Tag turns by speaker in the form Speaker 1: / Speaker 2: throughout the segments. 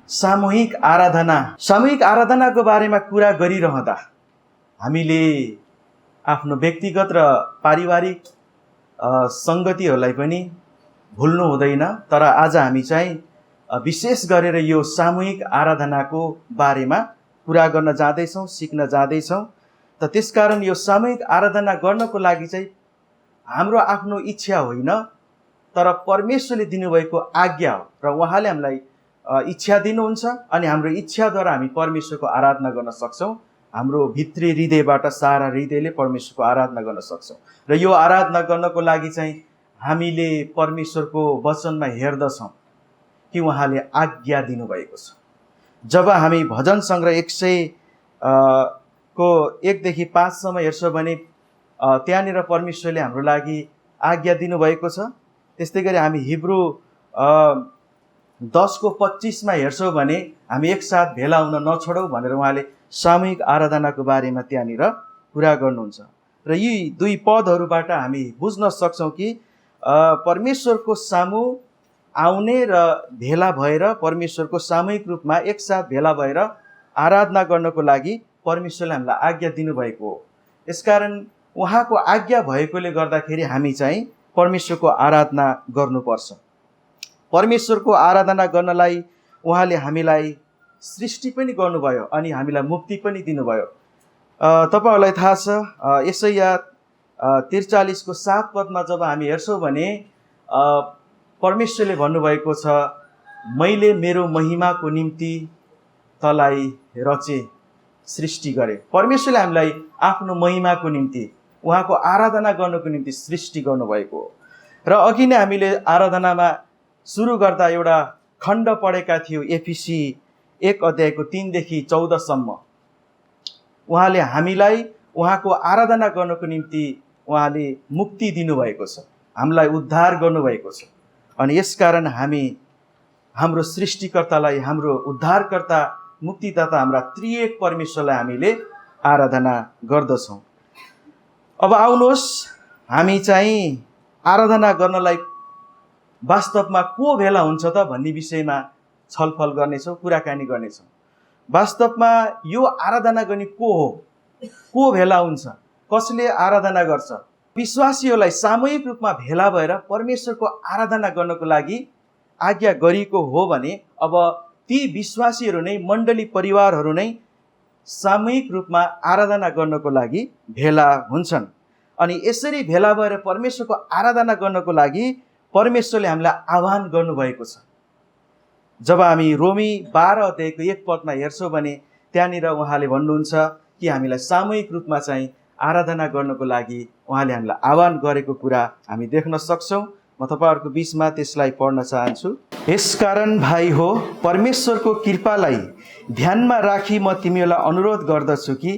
Speaker 1: सामूहिक आराधनाको बारेमा कुरा गरिरहँदा हामीले आफ्नो व्यक्तिगत र पारिवारिक सङ्गतिहरूलाई पनि भुल्नु हुँदैन। तर आज हामी चाहिँ विशेष गरेर यो सामूहिक आराधनाको बारेमा कुरा गर्न जाँदैछौँ, सिक्न जाँदैछौँ। त त्यसकारण यो सामूहिक आराधना गर्नको लागि चाहिँ हाम्रो आफ्नो इच्छा होइन, तर परमेश्वरले दिनुभएको आज्ञा हो र उहाँले हामीलाई इच्छा दिनुहुन्छ अनि हाम्रो इच्छाद्वारा हामी परमेश्वरको आराधना गर्न सक्छौँ। हाम्रो भित्री हृदयबाट सारा हृदयले परमेश्वरको आराधना गर्न सक्छौँ। र यो आराधना गर्नको लागि चाहिँ हामीले परमेश्वरको वचनमा हेर्दछौँ कि उहाँले आज्ञा दिनुभएको छ। जब हामी भजन सङ्ग्रह 100 को 1 देखि 5 सम्म हेर्छौँ भने त्यहाँनिर परमेश्वरले हाम्रो लागि आज्ञा दिनुभएको छ। त्यस्तै गरी हामी हिब्रू 10 को 25 मा हेर्छौँ भने हामी एकसाथ भेला हुन नछोडौँ भनेर उहाँले सामूहिक आराधनाको बारेमा त्यहाँनिर कुरा गर्नुहुन्छ। र यी दुई पदहरूबाट हामी बुझ्न सक्छौँ कि परमेश्वरको सामु आउने र भेला भएर परमेश्वरको सामूहिक रूपमा एकसाथ भेला भएर आराधना गर्नको लागि परमेश्वरले हामीलाई आज्ञा दिनुभएको हो। यसकारण उहाँको आज्ञा भएकोले गर्दाखेरि हामी चाहिँ परमेश्वरको आराधना गर्नुपर्छ। परमेश्वरको आराधना गर्नलाई उहाँले हामीलाई सृष्टि पनि गर्नुभयो अनि हामीलाई मुक्ति पनि दिनुभयो। तपाईहरूलाई थाहा छ यशाया 43 को 7 पदमा जब हामी हेर्छौँ भने परमेश्वरले भन्नुभएको छ, मैले मेरो महिमाको निम्ति तँलाई रचे, सृष्टि गरे। परमेश्वरले हामीलाई आफ्नो महिमाको निम्ति उहाँको आराधना गर्नको निम्ति सृष्टि गर्नुभएको हो। र अघि नै हामीले आराधनामा सुरु गर्दा एउटा खण्ड पढेका थियौँ, एफिसी 1 अध्यायको 3 देखि 14 सम्म। उहाँले हामीलाई उहाँको आराधना गर्नको निम्ति उहाँले मुक्ति दिनुभएको छ, हामीलाई उद्धार गर्नुभएको छ। अनि यसकारण हामी हाम्रो सृष्टिकर्तालाई, हाम्रो उद्धारकर्ता मुक्तिदाता हाम्रा त्रिएक परमेश्वरलाई हामीले आराधना गर्दछौँ। अब आउनुहोस् हामी चाहिँ आराधना गर्नलाई वास्तवमा को भेला हुन्छ त भन्ने विषयमा छलफल गर्नेछौँ, कुराकानी गर्नेछौँ। वास्तवमा यो आराधना गर्ने को भेला हुन्छ, कसले आराधना गर्छ? विश्वासीहरूलाई सामूहिक रूपमा भेला भएर परमेश्वरको आराधना गर्नको लागि आज्ञा गरिएको हो भने अब ती विश्वासीहरू नै, मण्डली परिवारहरू नै सामूहिक रूपमा आराधना गर्नको लागि भेला हुन्छन्। अनि यसरी भेला भएर परमेश्वरको आराधना गर्नको लागि परमेश्वरले हामीलाई आह्वान गर्नुभएको छ। जब हामी रोमी 12 अध्यायको 1 पदमा हेर्छौँ भने त्यहाँनिर उहाँले भन्नुहुन्छ कि हामीलाई सामूहिक रूपमा चाहिँ आराधना गर्नको लागि उहाँले हामीलाई आह्वान गरेको कुरा हामी देख्न सक्छौँ। म तपाईँहरूको बिचमा त्यसलाई पढ्न चाहन्छु। यसकारण भाइ हो, परमेश्वरको कृपालाई ध्यानमा राखी म तिमीहरूलाई अनुरोध गर्दछु कि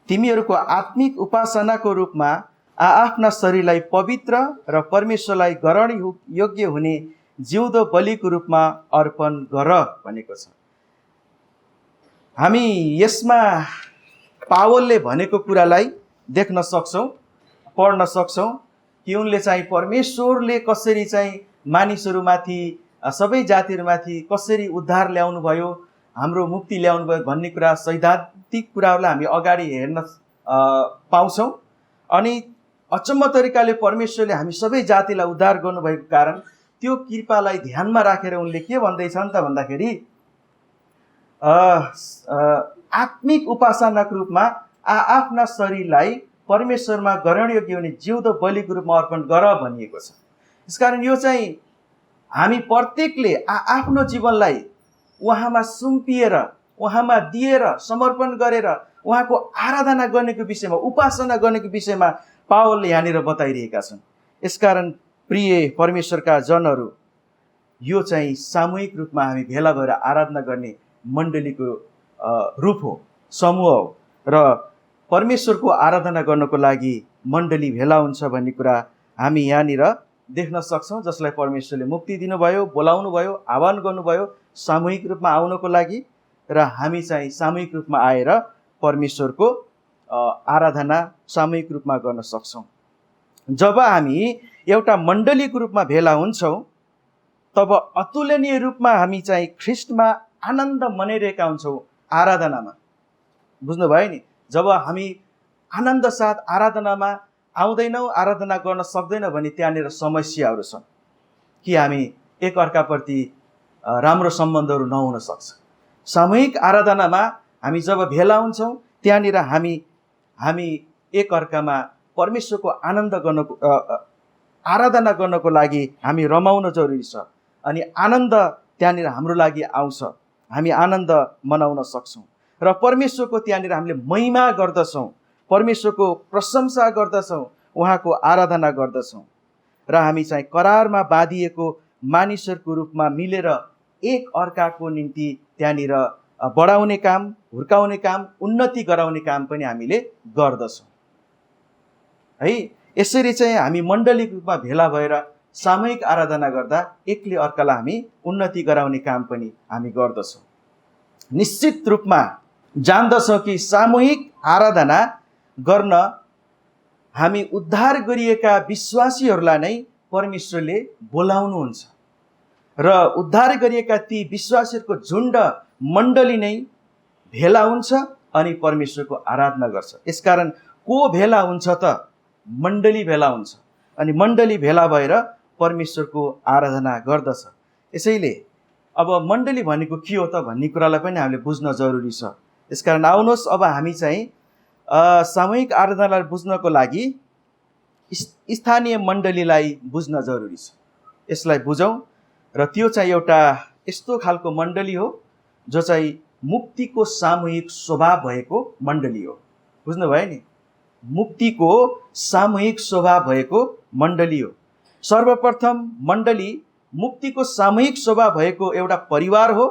Speaker 1: तिमीहरूको आत्मिक उपासनाको रूपमा आफ्ना शरीरलाई पवित्र र परमेश्वरलाई ग्रहण योग्य हुने जिउँदो बलिको रूपमा अर्पण गर भनेको छ। हामी यसमा पावलले भनेको कुरालाई देख्न सक्छौँ, पढ्न सक्छौँ कि उनले चाहिँ परमेश्वरले कसरी चाहिँ मानिसहरूमाथि, सबै जातिहरूमाथि कसरी उद्धार ल्याउनु भयो, हाम्रो मुक्ति ल्याउनु भयो भन्ने कुरा, सैद्धान्तिक कुराहरूलाई हामी अगाडि हेर्न पाउँछौँ। अनि अचम्म तरिकाले परमेश्वरले हामी सबै जातिलाई उद्धार गर्नुभएको कारण त्यो कृपालाई ध्यानमा राखेर उनले के भन्दैछन् त भन्दाखेरि आत्मिक उपासनाको रूपमा आफ्ना शरीरलाई परमेश्वरमा ग्रहण योग्य हुने जिउँदो बलिको रूपमा अर्पण गर भनिएको छ। यसकारण यो चाहिँ हामी प्रत्येकले आफ्नो जीवनलाई उहाँमा सुम्पिएर, उहाँमा दिएर, समर्पण गरेर उहाँको आराधना गर्नेको विषयमा, उपासना गर्नेको विषयमा पावलले यहाँनिर बताइरहेका छन्। यसकारण प्रिय परमेश्वरका जनहरू, यो चाहिँ सामूहिक रूपमा हामी भेला भएर आराधना गर्ने मण्डलीको रूप हो, समूह हो। र परमेश्वरको आराधना गर्नको लागि मण्डली भेला हुन्छ भन्ने कुरा हामी यहाँनिर देख्न सक्छौँ, जसलाई परमेश्वरले मुक्ति दिनुभयो, बोलाउनु भयो, आह्वान गर्नुभयो सामूहिक रूपमा आउनको लागि। र हामी चाहिँ सामूहिक रूपमा आएर परमेश्वरको आराधना सामूहिक रूपमा गर्न सक्छौँ। जब हामी एउटा मण्डलीको रूपमा भेला हुन्छौँ तब अतुलनीय रूपमा हामी चाहिँ ख्रिस्टमा आनन्द मनाइरहेका हुन्छौँ आराधनामा। बुझ्नुभयो नि? जब हामी आनन्द साथ आराधनामा आउँदैनौँ, आराधना गर्न सक्दैनौँ भने त्यहाँनिर समस्याहरू छन् कि हामी एकअर्काप्रति राम्रो सम्बन्धहरू नहुन सक्छ। सामूहिक आराधनामा हामी जब भेला हुन्छौँ त्यहाँनिर हामी एकअर्कामा परमेश्वरको आराधना गर्नको लागि हामी रमाउन जरुरी छ। अनि आनन्द त्यहाँनिर हाम्रो लागि आउँछ, हामी आनन्द मनाउन सक्छौँ र परमेश्वरको त्यहाँनिर हामीले महिमा गर्दछौँ, परमेश्वरको प्रशंसा गर्दछौँ, उहाँको आराधना गर्दछौँ र हामी चाहिँ करारमा बाँधिएको मानिसहरूको रूपमा मिलेर एक अर्काको निम्ति त्यहाँनिर बढाउने काम, हुर्काउने काम, उन्नति गराउने काम पनि हामीले गर्दछौँ है। यसरी चाहिँ हामी मण्डलिक रूपमा भेला भएर सामूहिक आराधना गर्दा एकले अर्कालाई हामी उन्नति गराउने काम पनि हामी गर्दछौँ। निश्चित रूपमा जान्दछौँ कि सामूहिक आराधना गर्न हामी उद्धार गरिएका विश्वासीहरूलाई नै परमेश्वरले बोलाउनुहुन्छ र उद्धार गरिएका ती विश्वासीहरूको झुण्ड मण्डली नै भेला हुन्छ अनि परमेश्वरको आराधना गर्छ। यसकारण को भेला हुन्छ त? मण्डली भेला हुन्छ अनि मण्डली भेला भएर परमेश्वरको आराधना गर्दछ। यसैले अब मण्डली भनेको के हो त भन्ने कुरालाई पनि हामीले बुझ्न जरुरी छ। यसकारण आउनुहोस् अब हामी चाहिँ सामूहिक आराधनालाई बुझ्नको लागि स्थानीय मण्डलीलाई बुझ्न जरुरी छ। यसलाई बुझौँ र त्यो चाहिँ एउटा यस्तो खालको मण्डली हो जो चाहिँ मुक्तिको सामूहिक स्वभाव भएको मण्डली हो। बुझ्नुभयो नि? मुक्तिको सामूहिक स्वभाव भएको मण्डली हो। सर्वप्रथम मण्डली मुक्तिको सामूहिक स्वभाव भएको एउटा परिवार हो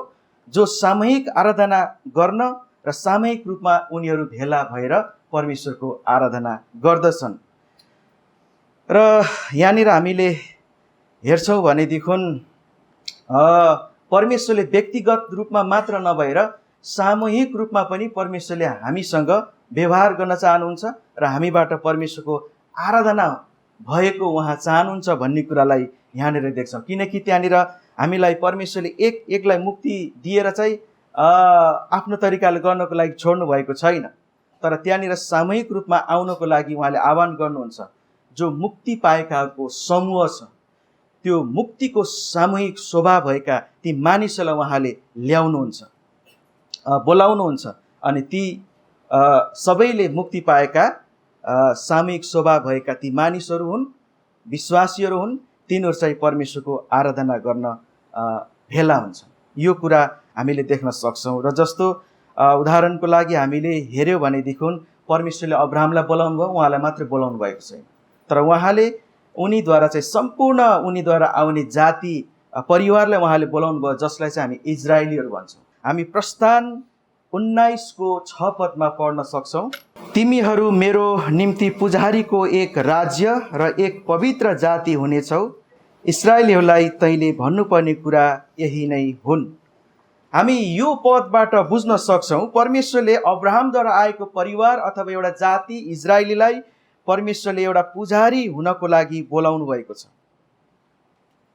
Speaker 1: जो सामूहिक आराधना गर्न र सामूहिक रूपमा उनीहरू भेला भएर परमेश्वरको आराधना गर्दछन्। र यहाँनिर हामीले हेर्छौँ भनेदेखि परमेश्वरले व्यक्तिगत रूपमा मात्र नभएर सामूहिक रूपमा पनि परमेश्वरले हामीसँग व्यवहार गर्न चाहनुहुन्छ र हामीबाट परमेश्वरको आराधना भएको उहाँ चाहनुहुन्छ भन्ने कुरालाई यहाँनिर देख्छौँ। किनकि त्यहाँनिर हामीलाई परमेश्वरले एकलाई मुक्ति दिएर चाहिँ आफ्नो तरिकाले गर्नको लागि छोड्नु भएको छैन, तर त्यहाँनिर सामूहिक रूपमा आउनको लागि उहाँले आह्वान गर्नुहुन्छ। जो मुक्ति पाएकाको समूह छ, त्यो मुक्तिको सामूहिक स्वभाव भएका ती मानिसहरूलाई उहाँले ल्याउनुहुन्छ, बोलाउनुहुन्छ अनि ती सबैले मुक्ति पाएका सामूहिक स्वभाव भएका ती मानिसहरू हुन्, विश्वासीहरू हुन्। तिनीहरू चाहिँ परमेश्वरको आराधना गर्न भेला हुन्छन्। यो कुरा हामीले देख्न सक्छौँ। र जस्तो उदाहरणको लागि हामीले हेऱ्यौँ भनेदेखि परमेश्वरले अब्राहमलाई बोलाउनु भयो, उहाँलाई मात्रै बोलाउनु भएको छैन, तर उहाँले उनीद्वारा चाहिँ सम्पूर्ण उनीद्वारा आउने जाति परिवारलाई उहाँले बोलाउनु भयो, जसलाई चाहिँ हामी इजरायलीहरू भन्छौँ। हामी प्रस्थान 19:6 पढ्न सक्छौँ। तिमीहरू मेरो निम्ति पुजारीको एक राज्य र एक पवित्र जाति हुनेछौ। इस्राएलीहरूलाई तैँले भन्नुपर्ने कुरा यही नै हुन्। हामी यो पदबाट बुझ्न सक्छौँ परमेश्वरले अब्राहमद्वारा आएको परिवार अथवा एउटा जाति इजरायलीलाई परमेश्वरले एउटा पुजारी हुनको लागि बोलाउनु भएको छ।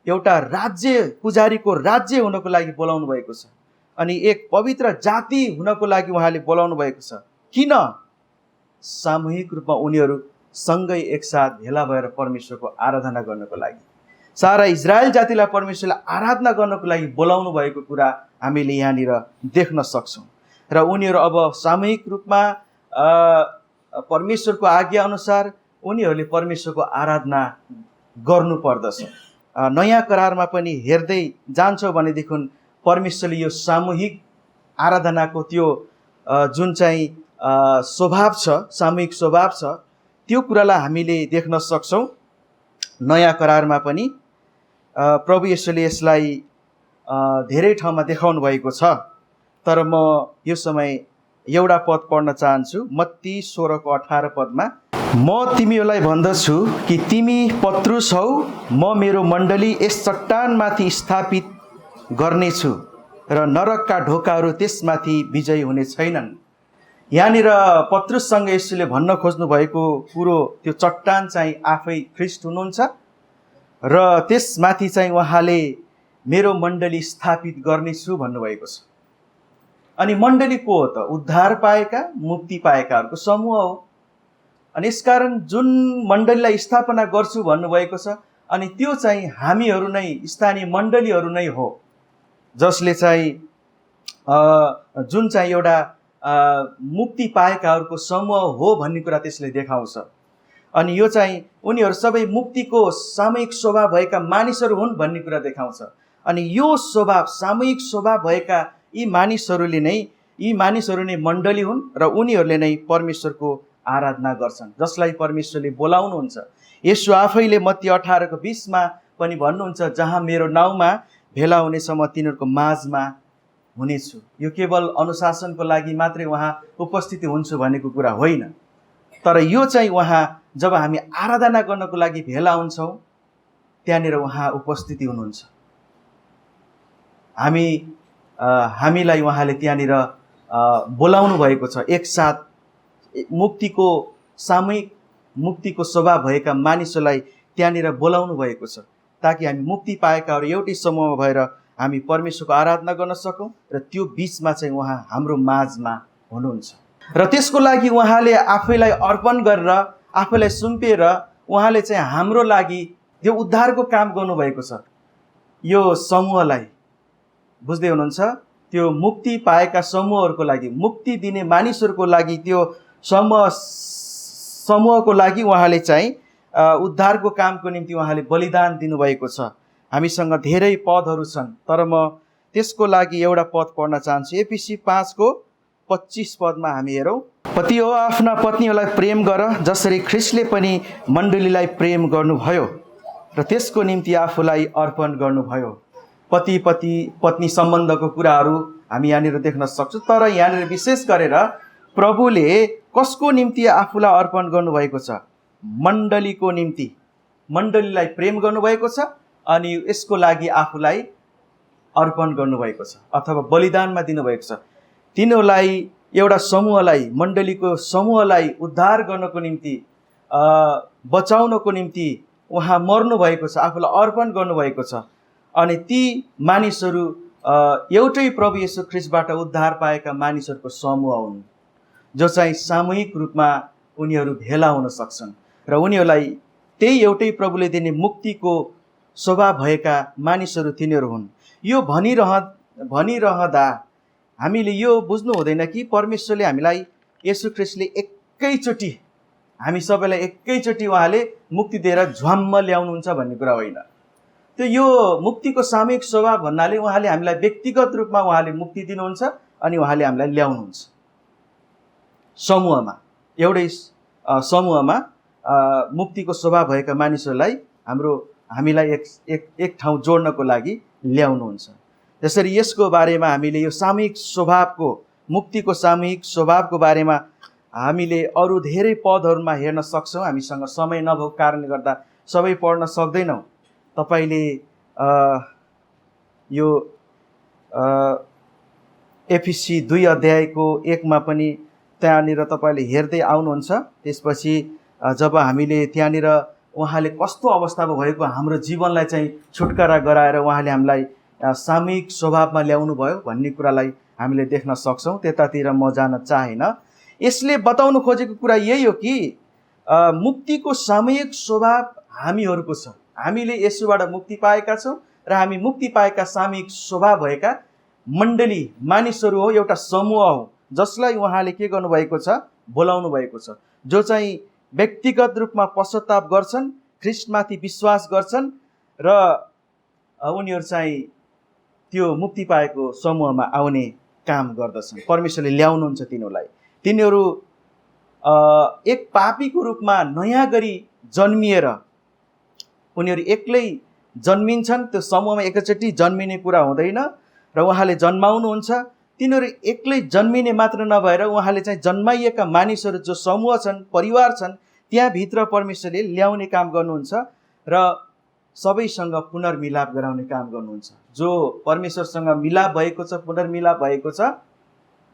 Speaker 1: एउटा राज्य, पुजारीको राज्य हुनको लागि बोलाउनु भएको छ अनि एक पवित्र जाति हुनको लागि उहाँले बोलाउनु भएको छ। किन? सामूहिक रूपमा उनीहरू सँगै एकसाथ भेला भएर परमेश्वरको आराधना गर्नको लागि, सारा इजरायल जातिलाई परमेश्वरले आराधना गर्नको लागि बोलाउनु भएको कुरा हामीले यहाँनिर देख्न सक्छौँ। र उनीहरू अब सामूहिक रूपमा परमेश्वरको आज्ञा अनुसार उनीहरूले परमेश्वरको आराधना गर्नु पर्दछ। नयाँ करारमा पनि हेर्दै जान्छौँ भनेदेखि परमेश्वरले यो सामूहिक आराधनाको त्यो जुन चाहिँ स्वभाव छ, सामूहिक स्वभाव छ, त्यो कुरालाई हामीले देख्न सक्छौँ। नयाँ करारमा पनि प्रभु येशूले यसलाई धेरै ठाउँमा देखाउनु भएको छ। तर म यो समय एउटा पद पढ्न चाहन्छु। मत्ती 16:18 म तिमीहरूलाई भन्दछु कि तिमी पत्रुस हौ, म मेरो मण्डली यस चट्टानमाथि स्थापित गर्नेछु र नरकका ढोकाहरू त्यसमाथि विजयी हुने छैनन्। यहाँनिर पत्रुससँग येशूले भन्न खोज्नु भएको कुरो त्यो चट्टान चाहिँ आफै ख्रीष्ट हुनुहुन्छ र त्यसमाथि चाहिँ उहाँले मेरो मण्डली स्थापित गर्नेछु भन्नुभएको छ। अनि मण्डली को हो त? उद्धार पाएका, मुक्ति पाएकाहरूको समूह हो। अनि यसकारण जुन मण्डलीलाई स्थापना गर्छु भन्नुभएको छ, अनि त्यो चाहिँ हामीहरू नै, स्थानीय मण्डलीहरू नै हो, जसले चाहिँ जुन चाहिँ एउटा मुक्ति पाएकाहरूको समूह हो भन्ने कुरा त्यसले देखाउँछ। अनि यो चाहिँ उनीहरू सबै मुक्तिको सामूहिक स्वभाव भएका मानिसहरू हुन् भन्ने कुरा देखाउँछ। अनि यो स्वभाव, सामूहिक स्वभाव भएका यी मानिसहरू नै मण्डली हुन् र उनीहरूले नै परमेश्वरको आराधना गर्छन्, जसलाई परमेश्वरले बोलाउनुहुन्छ। यसो आफैले मत्ती 18:20 पनि भन्नुहुन्छ, जहाँ मेरो नाउँमा भेला हुनेछ म तिनीहरूको माझमा हुनेछु। यो केवल अनुशासनको लागि मात्रै उहाँ उपस्थिति हुन्छु भनेको कुरा होइन, तर यो चाहिँ उहाँ जब हामी आराधना गर्नको लागि भेला हुन्छौँ त्यहाँनिर उहाँ उपस्थिति हुनुहुन्छ। हामीलाई उहाँले त्यहाँनिर बोलाउनु भएको छ, एकसाथ सामूहिक मुक्तिको स्वभाव भएका मानिसहरूलाई त्यहाँनिर बोलाउनु भएको छ, ताकि हामी मुक्ति पाएकाहरू एउटै समूहमा भएर हामी परमेश्वरको आराधना गर्न सकौँ र त्यो बिचमा चाहिँ उहाँ हाम्रो माझमा हुनुहुन्छ। र त्यसको लागि उहाँले आफैलाई अर्पण गरेर, आफैलाई सुम्पिएर उहाँले चाहिँ हाम्रो लागि त्यो उद्धारको काम गर्नुभएको छ। यो समूहलाई बुझ्दै हुनुहुन्छ? त्यो मुक्ति पाएका समूहहरूको लागि, मुक्ति दिने मानिसहरूको लागि, त्यो समूहको लागि उहाँले चाहिँ उद्धारको कामको निम्ति उहाँले बलिदान दिनुभएको छ। हामीसँग धेरै पदहरू छन्, तर म त्यसको लागि एउटा पद पढ्न चाहन्छु। एफिसी 5:25 हामी हेरौँ। पति हो आफ्ना पत्नीहरूलाई प्रेम गर, जसरी ख्रिस्टले पनि मण्डलीलाई प्रेम गर्नुभयो र त्यसको निम्ति आफूलाई अर्पण गर्नुभयो। पति पत्नी सम्बन्धको कुराहरू हामी यहाँनिर देख्न सक्छौँ, तर यहाँनिर विशेष गरेर प्रभुले कसको निम्ति आफूलाई अर्पण गर्नुभएको छ? मण्डलीको निम्ति, मण्डलीलाई प्रेम गर्नुभएको छ अनि यसको लागि आफूलाई अर्पण गर्नुभएको छ अथवा बलिदानमा दिनुभएको छ। तिनीहरूलाई, एउटा समूहलाई, मण्डलीको समूहलाई उद्धार गर्नको निम्ति, बचाउनको निम्ति उहाँ मर्नु भएको छ, आफूलाई अर्पण गर्नुभएको छ। अनि ती मानिसहरू एउटै प्रभु येशू ख्रिस्टबाट उद्धार पाएका मानिसहरूको समूह हुन्, जो चाहिँ सामूहिक रूपमा उनीहरू भेला हुन सक्छन् र उनीहरूलाई त्यही एउटै प्रभुले दिने मुक्तिको स्वभाव भएका मानिसहरू तिनीहरू हुन्। यो भनिरहँदा हामीले यो बुझ्नु हुँदैन कि परमेश्वरले हामीलाई, येशू ख्रिस्टले एकैचोटि हामी सबैलाई एकैचोटि उहाँले मुक्ति दिएर झ्वाम्म ल्याउनुहुन्छ भन्ने कुरा होइन। त्यो यो मुक्तिको सामूहिक स्वभाव भन्नाले उहाँले हामीलाई व्यक्तिगत रूपमा उहाँले मुक्ति दिनुहुन्छ अनि उहाँले हामीलाई ल्याउनुहुन्छ। समूहमा, एउटै समूहमा मुक्तिको स्वभाव भएका मानिसहरूलाई हामीलाई एक ठाउँ जोड्नको लागि ल्याउनुहुन्छ। त्यसरी यसको बारेमा हामीले यो सामूहिक स्वभावको, मुक्तिको सामूहिक स्वभावको बारेमा हामीले अरू धेरै पदहरूमा हेर्न सक्छौँ। हामीसँग समय नभएको कारणले गर्दा सबै पढ्न सक्दैनौँ। तपाईले यो एफिसी 2:1 पनि त्यहाँनिर तपाईँले हेर्दै आउनुहुन्छ। त्यसपछि जब हामीले त्यहाँनिर उहाँले कस्तो अवस्थामा भएको हाम्रो जीवनलाई चाहिँ छुटकारा गराएर उहाँले हामीलाई सामूहिक स्वभावमा ल्याउनु भयो भन्ने कुरालाई हामीले देख्न सक्छौँ। त्यतातिर म जान चाहेन। यसले बताउनु खोजेको कुरा यही हो कि मुक्तिको सामूहिक स्वभाव हामीहरूको छ। हामीले यसोबाट मुक्ति पाएका छौँ र हामी मुक्ति पाएका सामूहिक स्वभाव भएका मण्डली मानिसहरू हो, एउटा समूह हो, जसलाई उहाँले के गर्नुभएको छ? बोलाउनु भएको छ, जो चाहिँ व्यक्तिगत रूपमा पश्चाताप गर्छन्, ख्रिस्टमाथि विश्वास गर्छन् र उनीहरू चाहिँ त्यो मुक्ति पाएको समूहमा आउने काम गर्दछन्। परमेश्वरले ल्याउनुहुन्छ तिनीहरूलाई। तिनीहरू एक पापीको रूपमा नयाँ गरी जन्मिएर उनीहरू एक्लै जन्मिन्छन्। त्यो समूहमा एकैचोटि जन्मिने कुरा हुँदैन र उहाँले जन्माउनुहुन्छ। तिनीहरू एक्लै जन्मिने मात्र नभएर उहाँले चाहिँ जन्माइएका मानिसहरू जो समूह छन्, परिवार छन्, त्यहाँभित्र परमेश्वरले ल्याउने काम गर्नुहुन्छ र सबैसँग पुनर्मिलाप गराउने काम गर्नुहुन्छ। जो परमेश्वरसँग मिलाप भएको छ, पुनर्मिलाप भएको छ,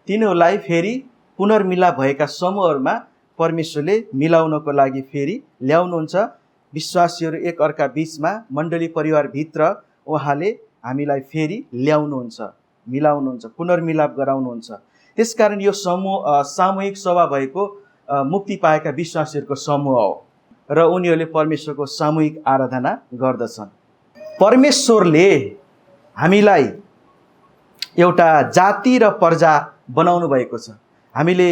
Speaker 1: तिनीहरूलाई फेरि पुनर्मिलाप भएका समूहहरूमा परमेश्वरले मिलाउनको लागि फेरि ल्याउनुहुन्छ। विश्वासीहरू एक अर्का बीचमा, मण्डली परिवारभित्र उहाँले हामीलाई फेरि ल्याउनुहुन्छ। मिलाउनुहुन्छ, पुनर्मिलाप गराउनुहुन्छ। त्यसकारण यो सामूहिक सभा भएको मुक्ति पाएका विश्वासीहरूको समूह हो र उनीहरूले परमेश्वरको सामूहिक आराधना गर्दछन्। परमेश्वरले हामीलाई एउटा जाति र प्रजा बनाउनु भएको छ। हामीले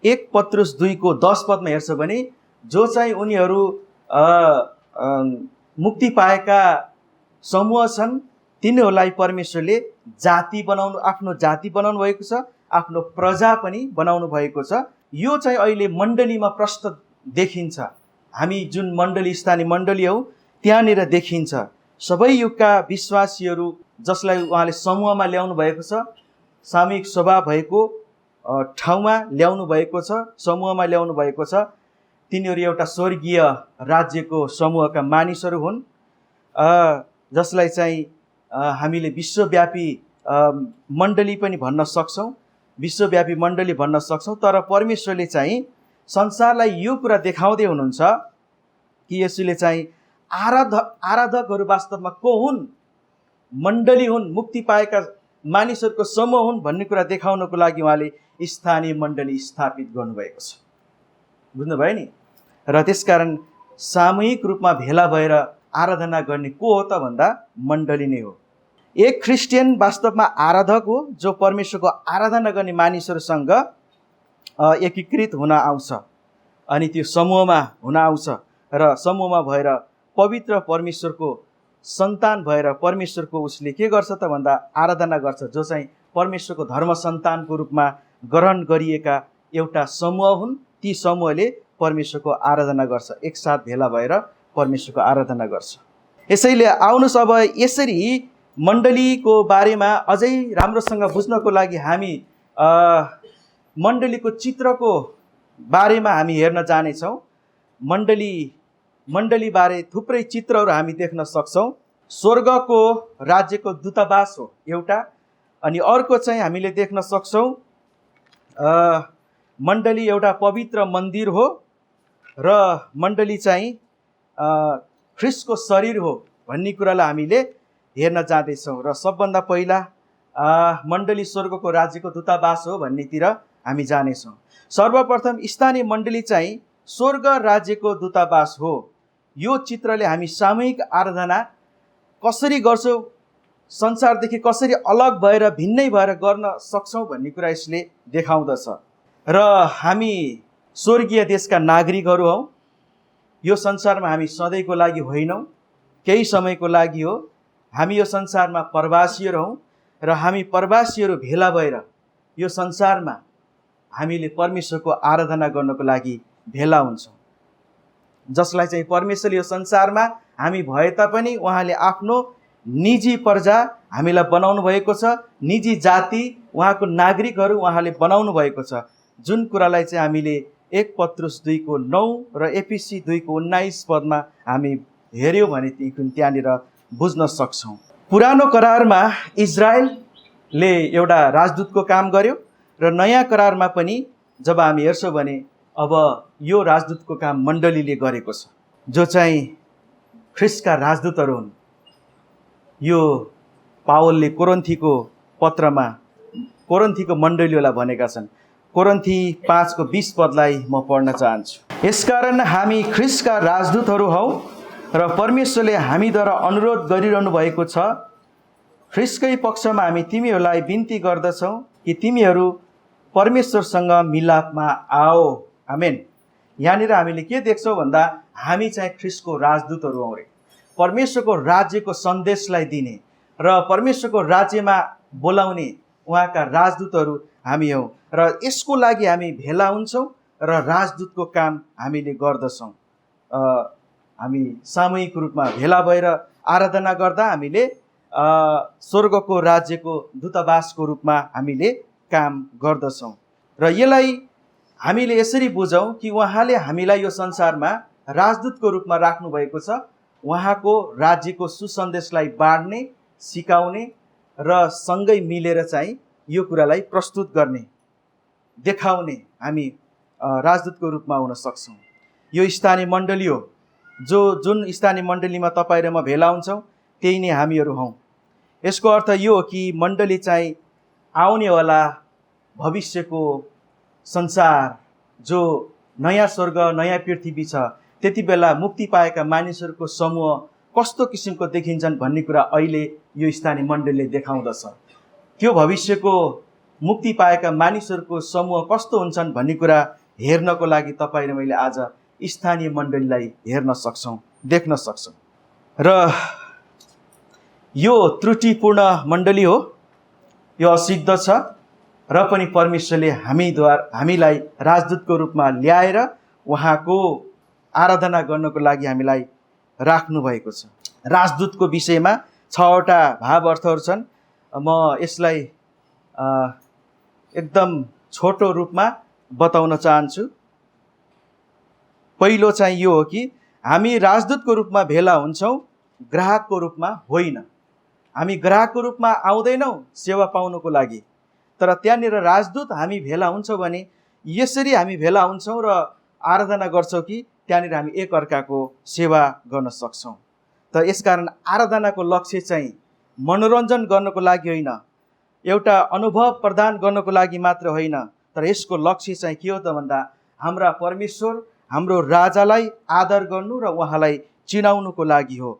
Speaker 1: 1 पत्रुस 2:10 हेर्छौँ भने जो चाहिँ उनीहरू मुक्ति पाएका समूह छन् तिनीहरूलाई परमेश्वरले आफ्नो जाति बनाउनु भएको छ, आफ्नो प्रजा पनि बनाउनु भएको छ। यो चाहिँ अहिले मण्डलीमा प्रष्ट देखिन्छ। हामी जुन मण्डली स्थानीय मण्डली हौ त्यहाँनिर देखिन्छ। सबै युगका विश्वासीहरू जसलाई उहाँले समूहमा ल्याउनु भएको छ, सामूहिक सभा भएको ठाउँमा ल्याउनु भएको छ, समूहमा ल्याउनु भएको छ, तिनीहरू एउटा स्वर्गीय राज्यको समूहका मानिसहरू हुन्, जसलाई चाहिँ हामीले विश्वव्यापी मण्डली पनि भन्न सक्छौँ, विश्वव्यापी मण्डली भन्न सक्छौँ। तर परमेश्वरले चाहिँ संसारलाई यो कुरा देखाउँदै हुनुहुन्छ कि यसले चाहिँ आराधकहरू वास्तवमा को हुन्, मण्डली हुन्, मुक्ति पाएका मानिसहरूको समूह हुन् भन्ने कुरा देखाउनको लागि उहाँले स्थानीय मण्डली स्थापित गर्नुभएको छ। बुझ्नुभयो नि? र त्यसकारण सामूहिक रूपमा भेला भएर आराधना गर्ने को हो त भन्दा मण्डली नै हो। एक ख्रिस्टियन वास्तवमा आराधक हो जो परमेश्वरको आराधना गर्ने मानिसहरूसँग एकीकृत हुन आउँछ अनि त्यो समूहमा हुन आउँछ र समूहमा भएर पवित्र परमेश्वरको सन्तान भएर परमेश्वरको उसले के गर्छ त भन्दा आराधना गर्छ। जो चाहिँ परमेश्वरको धर्म सन्तानको रूपमा ग्रहण गरिएका एउटा समूह हुन्, ती समूहले परमेश्वरको आराधना गर्छ, एकसाथ भेला भएर परमेश्वरको आराधना गर्छ। यसैले आउनुहोस् अब यसरी मण्डलीको बारेमा अझै राम्रोसँग बुझ्नको लागि हामी मण्डलीको चित्रको बारेमा हामी हेर्न जानेछौँ। मण्डली बारे थुप्रै चित्रहरू हामी देख्न सक्छौँ। स्वर्गको राज्यको दूतावास हो एउटा, अनि अर्को चाहिँ हामीले देख्न सक्छौँ मण्डली एउटा पवित्र मन्दिर हो र मण्डली चाहिँ ख्रिस्टको शरीर हो भन्ने कुरालाई हामीले हेर्न जाँदैछौँ। र सबभन्दा पहिला मण्डली स्वर्गको राज्यको दूतावास हो भन्नेतिर हामी जानेछौँ। सर्वप्रथम स्थानीय मण्डली चाहिँ स्वर्ग राज्यको दूतावास हो। यो चित्रले हामी सामूहिक आराधना कसरी गर्छौँ, संसारदेखि कसरी अलग भएर भिन्नै भएर गर्न सक्छौँ भन्ने कुरा यसले देखाउँदछ। र हामी स्वर्गीय देशका नागरिकहरू हौँ। यो संसारमा हामी सधैँको लागि होइनौँ, केही समयको लागि हो। हामी यो संसारमा प्रवासीहरू हौँ र हामी प्रवासीहरू भेला भएर यो संसारमा हामीले परमेश्वरको आराधना गर्नको लागि भेला हुन्छौँ। जसलाई चाहिँ परमेश्वरले यो संसारमा हामी भए तापनि उहाँले आफ्नो निजी प्रजा हामीलाई बनाउनु भएको छ, निजी जाति, उहाँको नागरिकहरू उहाँले बनाउनु भएको छ। जुन कुरालाई चाहिँ हामीले 1 पत्रुस 2:9 र एफिसी 2:19 हामी हेऱ्यौँ भने त्यहाँनिर बुझ्न सक्छौँ। पुरानो करारमा इजरायलले एउटा राजदूतको काम गर्यो र नयाँ करारमा पनि जब हामी हेर्छौँ भने अब यो राजदूतको काम मण्डलीले गरेको छ, जो चाहिँ ख्रिस्टका राजदूतहरू हुन्। यो पावलले कोरिन्थीको पत्रमा कोरिन्थीको मण्डलीलाई भनेका छन्। कोरिन्थी 5:20 म पढ्न चाहन्छु। यसकारण हामी ख्रिस्टका राजदूतहरू हौ र परमेश्वरले हामीद्वारा अनुरोध गरिरहनु भएको छ। ख्रिस्टकै पक्षमा हामी तिमीहरूलाई बिन्ती गर्दछौँ कि तिमीहरू परमेश्वरसँग मिलापमा आओ। आमेन। यहाँनिर हामीले के देख्छौँ भन्दा हामी चाहिँ ख्रिस्टको राजदूतहरू हौँ रे। परमेश्वरको राज्यको सन्देशलाई दिने र परमेश्वरको राज्यमा बोलाउने उहाँका राजदूतहरू हामी हौँ र यसको लागि हामी भेला हुन्छौँ र राजदूतको काम हामीले गर्दछौँ। हामी सामूहिक रूपमा भेला भएर आराधना गर्दा हामीले स्वर्गको राज्यको दूतावासको रूपमा हामीले काम गर्दछौँ। र यसलाई हामीले यसरी बुझौँ कि उहाँले हामीलाई यो संसारमा राजदूतको रूपमा राख्नु भएको छ। उहाँको राज्यको सुसन्देशलाई बाँड्ने, सिकाउने र सँगै मिलेर चाहिँ यो कुरालाई प्रस्तुत गर्ने, देखाउने हामी राजदूतको रूपमा हुन सक्छौँ। यो स्थानीय मण्डली हो। जुन स्थानीय मण्डलीमा तपाईँ र म भेला हुन्छौँ त्यही नै हामीहरू हौँ। यसको अर्थ यो हो कि मण्डली चाहिँ आउनेवाला भविष्यको संसार जो नयाँ स्वर्ग नयाँ पृथ्वी छ त्यति बेला मुक्ति पाएका मानिसहरूको समूह कस्तो किसिमको देखिन्छन् भन्ने कुरा अहिले यो स्थानीय मण्डलीले देखाउँदछ। त्यो भविष्यको मुक्ति पाएका मानिसहरूको समूह कस्तो हुन्छन् भन्ने कुरा हेर्नको लागि तपाईँ र मैले आज स्थानीय मण्डलीलाई हेर्न सक्छौँ, देख्न सक्छौँ। र यो त्रुटिपूर्ण मण्डली हो, यो असिद्ध छ र पनि परमेश्वरले हामीलाई राजदूतको रूपमा ल्याएर उहाँको आराधना गर्नको लागि हामीलाई राख्नु भएको छ। राजदूतको विषयमा 6वटा भाव अर्थहरू छन्। म यसलाई एकदम छोटो रूपमा बताउन चाहन्छु। पहिलो चाहिँ यो हो कि हामी राजदूतको रूपमा भेला हुन्छौँ, ग्राहकको रूपमा होइन। हामी ग्राहकको रूपमा आउँदैनौँ सेवा पाउनको लागि, तर त्यहाँनिर राजदूत हामी भेला हुन्छौँ भने यसरी हामी भेला हुन्छौँ र आराधना गर्छौँ कि त्यहाँनिर हामी एकअर्काको सेवा गर्न सक्छौँ। त यसकारण आराधनाको लक्ष्य चाहिँ मनोरञ्जन गर्नको लागि होइन, एउटा अनुभव प्रदान गर्नको लागि मात्र होइन, तर यसको लक्ष्य चाहिँ के हो त भन्दा हाम्रा परमेश्वर हाम्रो राजालाई आदर गर्नु र उहाँलाई चिनाउनुको लागि हो।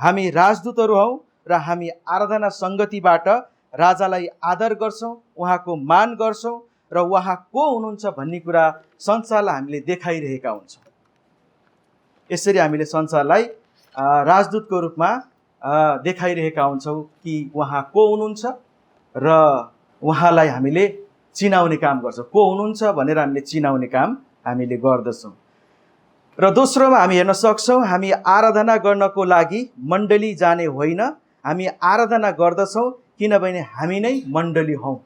Speaker 1: हामी राजदूतहरू हौँ र हामी आराधना सङ्गतिबाट राजालाई आदर गर्छौँ, उहाँको मान गर्छौँ र उहाँ को हुनुहुन्छ भन्ने कुरा संसारलाई हामीले देखाइरहेका हुन्छौँ। यसरी हामीले संसारलाई राजदूतको रूपमा देखाइरहेका हुन्छौँ कि उहाँ को हुनुहुन्छ र उहाँलाई हामीले चिनाउने काम गर्छौँ। को हुनुहुन्छ भनेर हामीले चिनाउने काम हामीले गर्दछौँ। र दोस्रोमा हामी हेर्न सक्छौँ, हामी आराधना गर्नको लागि मण्डली जाने होइन, हामी आराधना गर्दछौँ किनभने हामी नै मण्डली हौँ।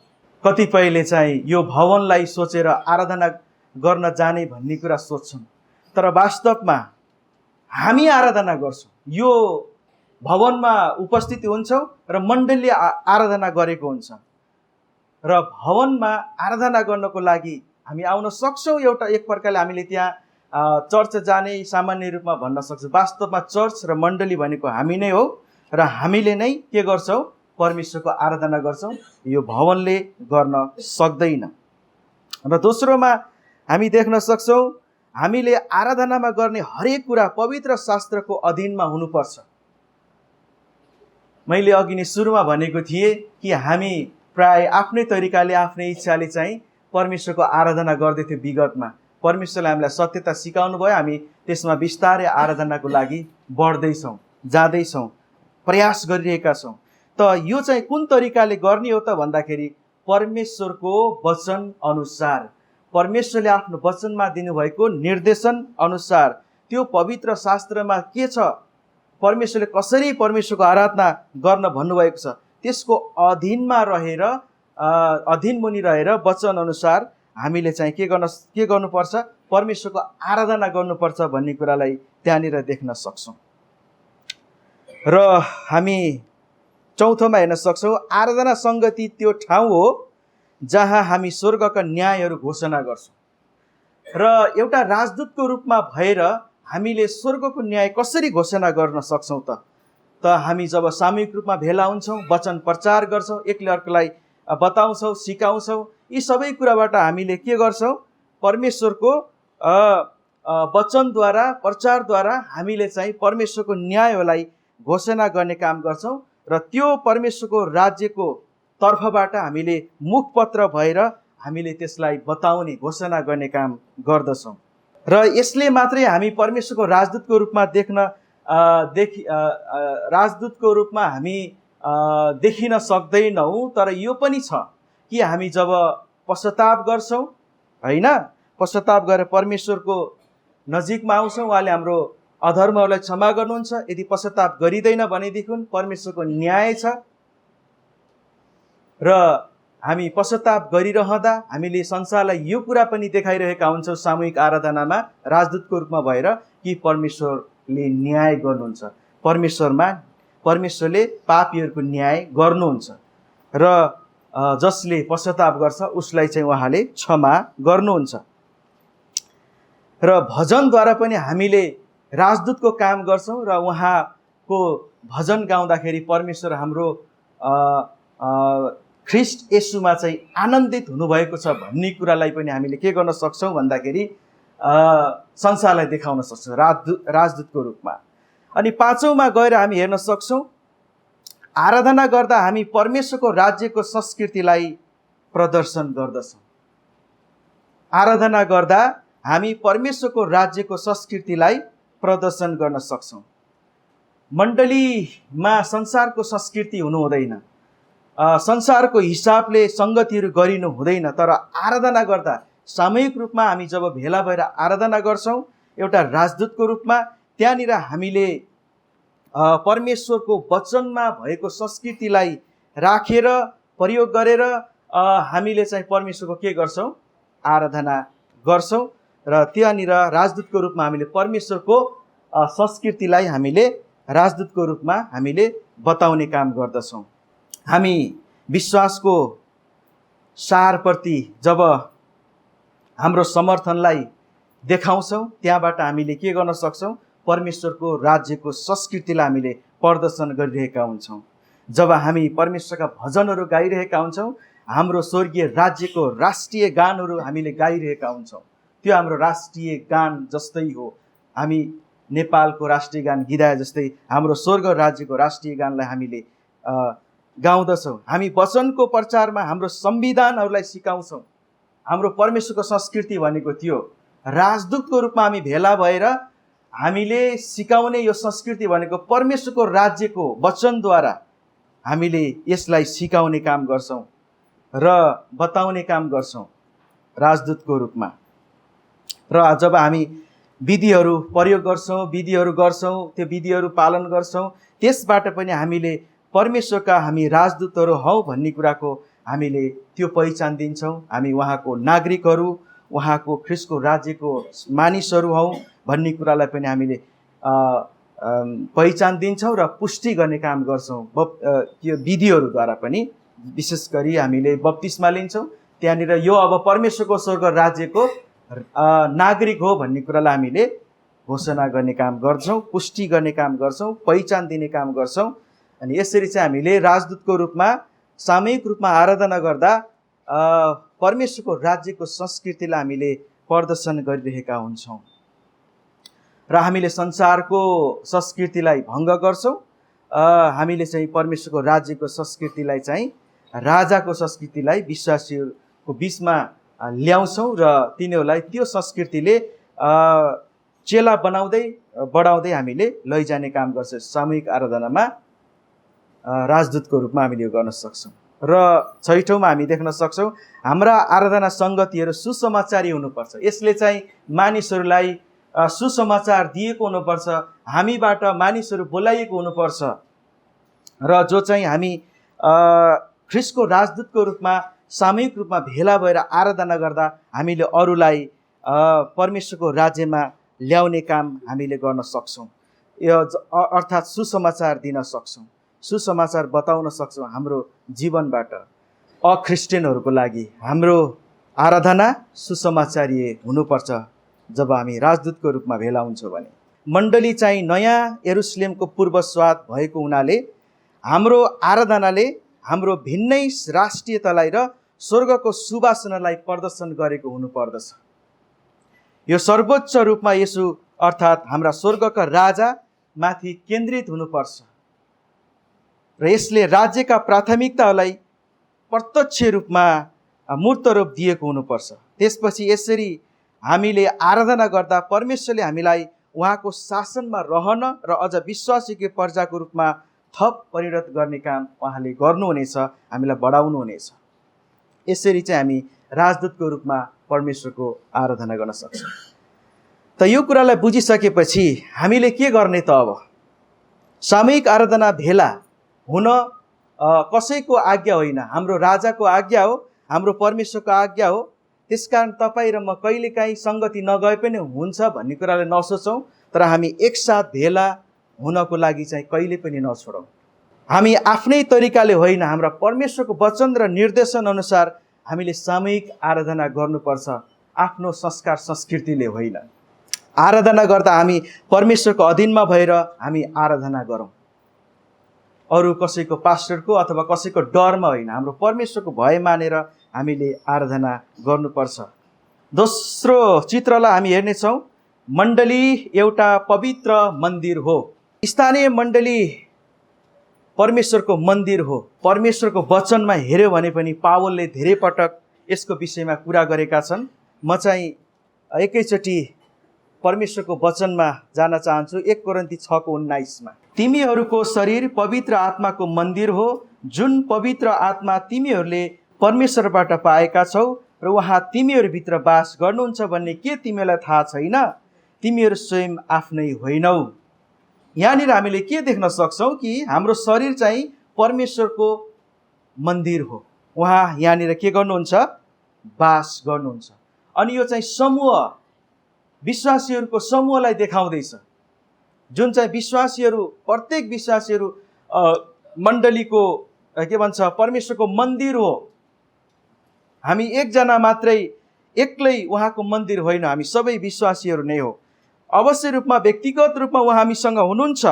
Speaker 1: कतिपयले चाहिँ यो भवनलाई सोचेर आराधना गर्न जाने भन्ने कुरा सोच्छन्, तर वास्तवमा हामी आराधना गर्छौँ। यो भवनमा उपस्थिति हुन्छौँ र मण्डलीले आराधना गरेको हुन्छ र भवनमा आराधना गर्नको लागि हामी आउन सक्छौँ। एक प्रकारले हामीले त्यहाँ चर्च जाने सामान्य रूपमा भन्न सक्छौँ। वास्तवमा चर्च र मण्डली भनेको हामी नै हो र हामीले नै के गर्छौँ? परमेश्वरको आराधना गर्छौँ। यो भवनले गर्न सक्दैन। र दोस्रोमा हामी देख्न सक्छौँ, हामीले आराधनामा गर्ने हरेक कुरा पवित्र शास्त्रको अधीनमा हुनुपर्छ। मैले अघि नै सुरुमा भनेको थिएँ कि हामी प्राय आफ्नै तरिकाले आफ्नै इच्छाले चाहिँ परमेश्वरको आराधना गर्दैथ्यौँ। विगतमा परमेश्वरले हामीलाई सत्यता सिकाउनु भयो, हामी त्यसमा बिस्तारै आराधनाको लागि बढ्दैछौँ, जाँदैछौँ, प्रयास गरिरहेका छौँ। त यो चाहिँ कुन तरिकाले गर्ने हो त भन्दाखेरि परमेश्वरको वचन अनुसार, परमेश्वरले आफ्नो वचनमा दिनुभएको निर्देशन अनुसार, त्यो पवित्र शास्त्रमा के छ, परमेश्वरले कसरी परमेश्वरको आराधना गर्न भन्नुभएको छ, त्यसको अधीनमा रहेर अधीन मुनि रहेर वचन अनुसार हामीले चाहिँ के गर्नुपर्छ? परमेश्वरको आराधना गर्नुपर्छ भन्ने कुरालाई त्यहाँनिर देख्न सक्छौँ। र हामी चौथोमा हेर्न सक्छौँ, आराधना सङ्गति त्यो ठाउँ हो जहाँ हामी स्वर्गका न्यायहरू घोषणा गर्छौँ। र एउटा राजदूतको रूपमा भएर हामीले स्वर्गको न्याय कसरी घोषणा गर्न सक्छौँ त हामी जब सामूहिक रूपमा भेला हुन्छौँ, वचन प्रचार गर्छौँ, एकले अर्कोलाई बताउँछौँ, सिकाउँछौँ, यी सबै कुराबाट हामीले के गर्छौँ? परमेश्वरको वचनद्वारा, प्रचारद्वारा हामीले चाहिँ परमेश्वरको न्यायलाई घोषणा गर्ने काम गर्छौँ र त्यो परमेश्वरको राज्यको तर्फबाट हामीले मुखपत्र भएर हामीले त्यसलाई बताउने, घोषणा गर्ने काम गर्दछौँ। र यसले मात्रै हामी परमेश्वरको राजदूतको रूपमा राजदूतको रूपमा हामी देखिन सक्दैनौँ। तर यो पनि छ कि हामी जब पश्चाताप गर्छौँ, होइन, पश्चाताप गरेर परमेश्वरको नजिकमा आउँछौँ, उहाँले हाम्रो अधर्महरूलाई क्षमा गर्नुहुन्छ। यदि पश्चाताप गरिँदैन भनेदेखि परमेश्वरको न्याय छ र हामी पश्चाताप गरिरहँदा हामीले संसारलाई यो कुरा पनि देखाइरहेका हुन्छौँ सामूहिक आराधनामा राजदूतको रूपमा भएर कि परमेश्वरले न्याय गर्नुहुन्छ। परमेश्वरले पापीहरूको न्याय गर्नुहुन्छ र जसले पश्चाताप गर्छ उसलाई चाहिँ उहाँले क्षमा गर्नुहुन्छ। र भजनद्वारा पनि हामीले राजदूतको काम गर्छौँ र उहाँको भजन गाउँदाखेरि परमेश्वर हाम्रो ख्रिस्ट येशूमा चाहिँ आनन्दित हुनुभएको छ भन्ने कुरालाई पनि हामीले के गर्न सक्छौँ भन्दाखेरि संसारलाई देखाउन सक्छौँ राजदूतको रूपमा। अनि पाँचौँमा गएर हामी हेर्न सक्छौँ, आराधना गर्दा हामी परमेश्वरको राज्यको संस्कृतिलाई प्रदर्शन गर्दछौँ। आराधना गर्दा हामी परमेश्वरको राज्यको संस्कृतिलाई प्रदर्शन गर्न सक्छौँ। मण्डलीमा संसारको संस्कृति हुनु हुँदैन, संसारको हिसाबले सङ्गतिहरू गरिनु हुँदैन, तर आराधना गर्दा सामूहिक रूपमा हामी जब भेला भएर आराधना गर्छौँ एउटा राजदूतको रूपमा, त्यहाँनिर हामीले परमेश्वरको वचनमा भएको संस्कृतिलाई राखेर प्रयोग गरेर हामीले चाहिँ परमेश्वरको के गर्छौँ, आराधना गर्छौँ। र त्यहाँनिर राजदूतको रूपमा हामीले परमेश्वरको संस्कृतिलाई हामीले राजदूतको रूपमा हामीले बताउने काम गर्दछौँ। हामी विश्वासको सारप्रति जब हाम्रो समर्थनलाई देखाउँछौँ, त्यहाँबाट हामीले के गर्न सक्छौँ, परमेश्वरको राज्यको संस्कृतिलाई हामीले प्रदर्शन गरिरहेका हुन्छौँ। जब हामी परमेश्वरका भजनहरू गाइरहेका हुन्छौँ, हाम्रो स्वर्गीय राज्यको राष्ट्रिय गानहरू हामीले गाइरहेका हुन्छौँ। त्यो हाम्रो राष्ट्रिय गान जस्तै हो। हामी नेपालको राष्ट्रिय गान गीताए जस्तै हाम्रो स्वर्ग राज्यको राष्ट्रिय गानलाई हामीले गाउँदछौँ। हामी वचनको प्रचारमा हाम्रो संविधानहरूलाई सिकाउँछौँ। हाम्रो परमेश्वरको संस्कृति भनेको त्यो राजदूतको रूपमा हामी भेला भएर हामीले सिकाउने यो संस्कृति भनेको परमेश्वरको राज्यको वचनद्वारा हामीले यसलाई सिकाउने काम गर्छौँ र बताउने काम गर्छौँ राजदूतको रूपमा। र जब हामी विधिहरू प्रयोग गर्छौँ, विधिहरू गर्छौँ, त्यो विधिहरू पालन गर्छौँ, त्यसबाट पनि हामीले परमेश्वरका हामी राजदूतहरू हौ भन्ने कुराको हामीले त्यो पहिचान दिन्छौँ। हामी उहाँको नागरिकहरू, उहाँको ख्रिस्टको राज्यको मानिसहरू हौ भन्ने कुरालाई पनि हामीले पहिचान दिन्छौँ र पुष्टि गर्ने काम गर्छौँ। त्यो विधिहरूद्वारा पनि विशेष गरी हामीले बप्तिस्मा लिन्छौँ। त्यहाँनिर यो अब परमेश्वरको स्वर्ग राज्यको नागरिक हो भन्ने कुरालाई हामीले घोषणा गर्ने काम गर्छौँ, पुष्टि गर्ने काम गर्छौँ, पहिचान दिने काम गर्छौँ। अनि यसरी चाहिँ हामीले राजदूतको रूपमा सामूहिक रूपमा आराधना गर्दा परमेश्वरको राज्यको संस्कृतिलाई हामीले प्रदर्शन गरिरहेका हुन्छौँ र हामीले संसारको संस्कृतिलाई भङ्ग गर्छौँ। हामीले चाहिँ परमेश्वरको राज्यको संस्कृतिलाई चाहिँ राजाको संस्कृतिलाई विश्वासीहरूको बिचमा ल्याउँछौँ र तिनीहरूलाई त्यो संस्कृतिले चेला बनाउँदै बढाउँदै हामीले लैजाने काम गर्छ। सामूहिक आराधनामा राजदूतको रूपमा हामीले यो गर्न सक्छौँ। र छैठौँमा हामी देख्न सक्छौँ, हाम्रा आराधना सङ्गतिहरू सुसमाचारी हुनुपर्छ। यसले चाहिँ मानिसहरूलाई सुसमाचार दिएको हुनुपर्छ, हामीबाट मानिसहरू बोलाइएको हुनुपर्छ र जो चाहिँ हामी ख्रिस्टको राजदूतको रूपमा सामूहिक रूपमा भेला भएर आराधना गर्दा हामीले अरूलाई परमेश्वरको राज्यमा ल्याउने काम हामीले गर्न सक्छौँ। यो अर्थात् सुसमाचार दिन सक्छौँ, सुसमाचार बताउन सक्छौँ। हाम्रो जीवनबाट अख्रिस्टियनहरूको लागि हाम्रो आराधना सुसमाचारी हुनुपर्छ जब हामी राजदूतको रूपमा भेला हुन्छौँ भने। मण्डली चाहिँ नयाँ यरुशलेमको पूर्व स्वाद भएको हुनाले हाम्रो आराधनाले हाम्रो भिन्नै राष्ट्रियतालाई र स्वर्गको सुवासनालाई प्रदर्शन गरेको हुनुपर्दछ। यो सर्वोच्च रूपमा यसो अर्थात् हाम्रा स्वर्गका राजा माथि केन्द्रित हुनुपर्छ र यसले राज्यका प्राथमिकतालाई प्रत्यक्ष रूपमा मूर्त रूप दिएको हुनुपर्छ। त्यसपछि यसरी हामीले आराधना गर्दा परमेश्वरले हामीलाई उहाँको शासनमा रहन र अझ विश्वासीको प्रजाको रूपमा थप परिणत गर्ने काम उहाँले गर्नुहुनेछ, हामीलाई बढाउनुहुनेछ। यसरी चाहिँ हामी राजदूतको रूपमा परमेश्वरको आराधना गर्न सक्छौँ। त यो कुरालाई बुझिसकेपछि हामीले के गर्ने त? अब सामूहिक आराधना भेला हुन कसैको आज्ञा होइन, हाम्रो राजाको आज्ञा हो, हाम्रो परमेश्वरको आज्ञा हो। त्यसकारण तपाईँ र म कहिलेकाहीँ सङ्गति नगए पनि हुन्छ भन्ने कुरालाई नसोचौँ, तर हामी एकसाथ भेला हुनको लागि चाहिँ कहिले पनि नछोडौँ। हामी आफ्नै तरिकाले होइन, हाम्रा परमेश्वरको वचन र निर्देशन अनुसार हामीले सामूहिक आराधना गर्नुपर्छ, आफ्नो संस्कार संस्कृतिले होइन। आराधना गर्दा हामी परमेश्वरको अधीनमा भएर हामी आराधना गरौँ। अरू कसैको पास्टरको अथवा कसैको डरमा होइन, हाम्रो परमेश्वरको भय मानेर हामीले आराधना गर्नुपर्छ। दोस्रो चित्रलाई हामी हेर्नेछौँ, मण्डली एउटा पवित्र मन्दिर हो। स्थानीय मण्डली परमेश्वरको मन्दिर हो। परमेश्वरको वचनमा हेऱ्यो भने पनि पावलले धेरै पटक यसको विषयमा कुरा गरेका छन्। म चाहिँ एकैचोटि परमेश्वरको वचनमा जान चाहन्छु। 1 कोरिन्थी 6:19 तिमीहरूको शरीर पवित्र आत्माको मन्दिर हो, जुन पवित्र आत्मा तिमीहरूले परमेश्वरबाट पाएका छौ र उहाँ तिमीहरूभित्र वास गर्नुहुन्छ भन्ने के तिमीलाई थाहा छैन? तिमीहरू स्वयं आफ्नै होइनौ। यहाँनिर हामीले के देख्न सक्छौँ कि हाम्रो शरीर चाहिँ परमेश्वरको मन्दिर हो। उहाँ यहाँनिर के गर्नुहुन्छ? वास गर्नुहुन्छ। अनि यो चाहिँ समूह, विश्वासीहरूको समूहलाई देखाउँदैछ, जुन चाहिँ विश्वासीहरू, प्रत्येक विश्वासीहरू मण्डलीको के भन्छ, परमेश्वरको मन्दिर हो। हामी एकजना मात्रै एक्लै उहाँको मन्दिर होइन, हामी सबै विश्वासीहरू नै हो। अवश्य रूपमा व्यक्तिगत रूपमा उहाँ हामीसँग हुनुहुन्छ,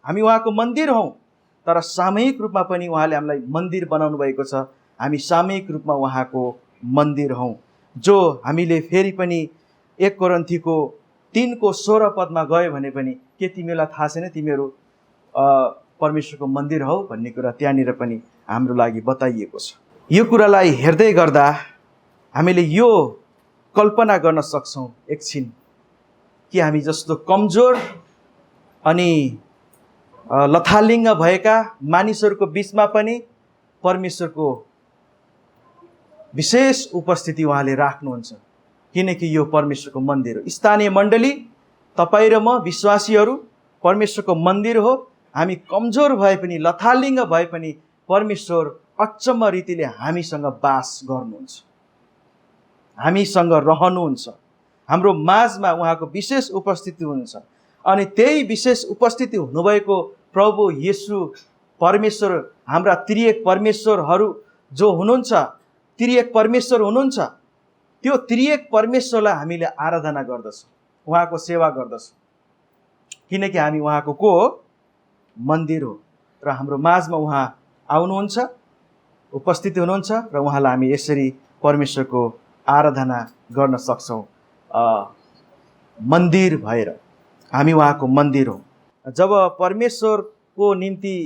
Speaker 1: हामी उहाँको मन्दिर हौँ, तर सामूहिक रूपमा पनि उहाँले हामीलाई मन्दिर बनाउनु भएको छ। हामी सामूहिक रूपमा उहाँको मन्दिर हौँ, जो हामीले फेरि पनि 1 कोरिन्थीको 3:16 गयो भने पनि के तिमीलाई थाहा छैन तिमीहरू परमेश्वरको मन्दिर हौ भन्ने कुरा त्यहाँनिर पनि हाम्रो लागि बताइएको छ। यो कुरालाई हेर्दै गर्दा हामीले यो कल्पना गर्न सक्छौँ एकछिन कि हामी जस्तो कमजोर अनि लथालिङ्ग भएका मानिसहरूको बिचमा पनि परमेश्वरको विशेष उपस्थिति उहाँले राख्नुहुन्छ, किनकि यो परमेश्वरको मन्दिर हो। स्थानीय मण्डली तपाईँ र म विश्वासीहरू परमेश्वरको मन्दिर हो। हामी कमजोर भए पनि, लथालिङ्ग भए पनि परमेश्वर अचम्म रीतिले हामीसँग वास गर्नुहुन्छ, हामीसँग रहनुहुन्छ, हाम्रो माझमा उहाँको विशेष उपस्थिति हुन्छ। अनि त्यही विशेष उपस्थिति हुनुभएको प्रभु येशू परमेश्वर, हाम्रा त्रिएक परमेश्वरहरू जो हुनुहुन्छ, त्रिएक परमेश्वर हुनुहुन्छ, त्यो त्रिएक परमेश्वरलाई हामीले आराधना गर्दछौँ, उहाँको सेवा गर्दछौँ, किनकि हामी उहाँको को हो? मन्दिर हो। र हाम्रो माझमा उहाँ आउनुहुन्छ, उपस्थिति हुनुहुन्छ र उहाँलाई हामी यसरी परमेश्वरको आराधना गर्न सक्छौँ। मन्दिर भएर हामी उहाँको मन्दिर हो। जब परमेश्वरको निम्ति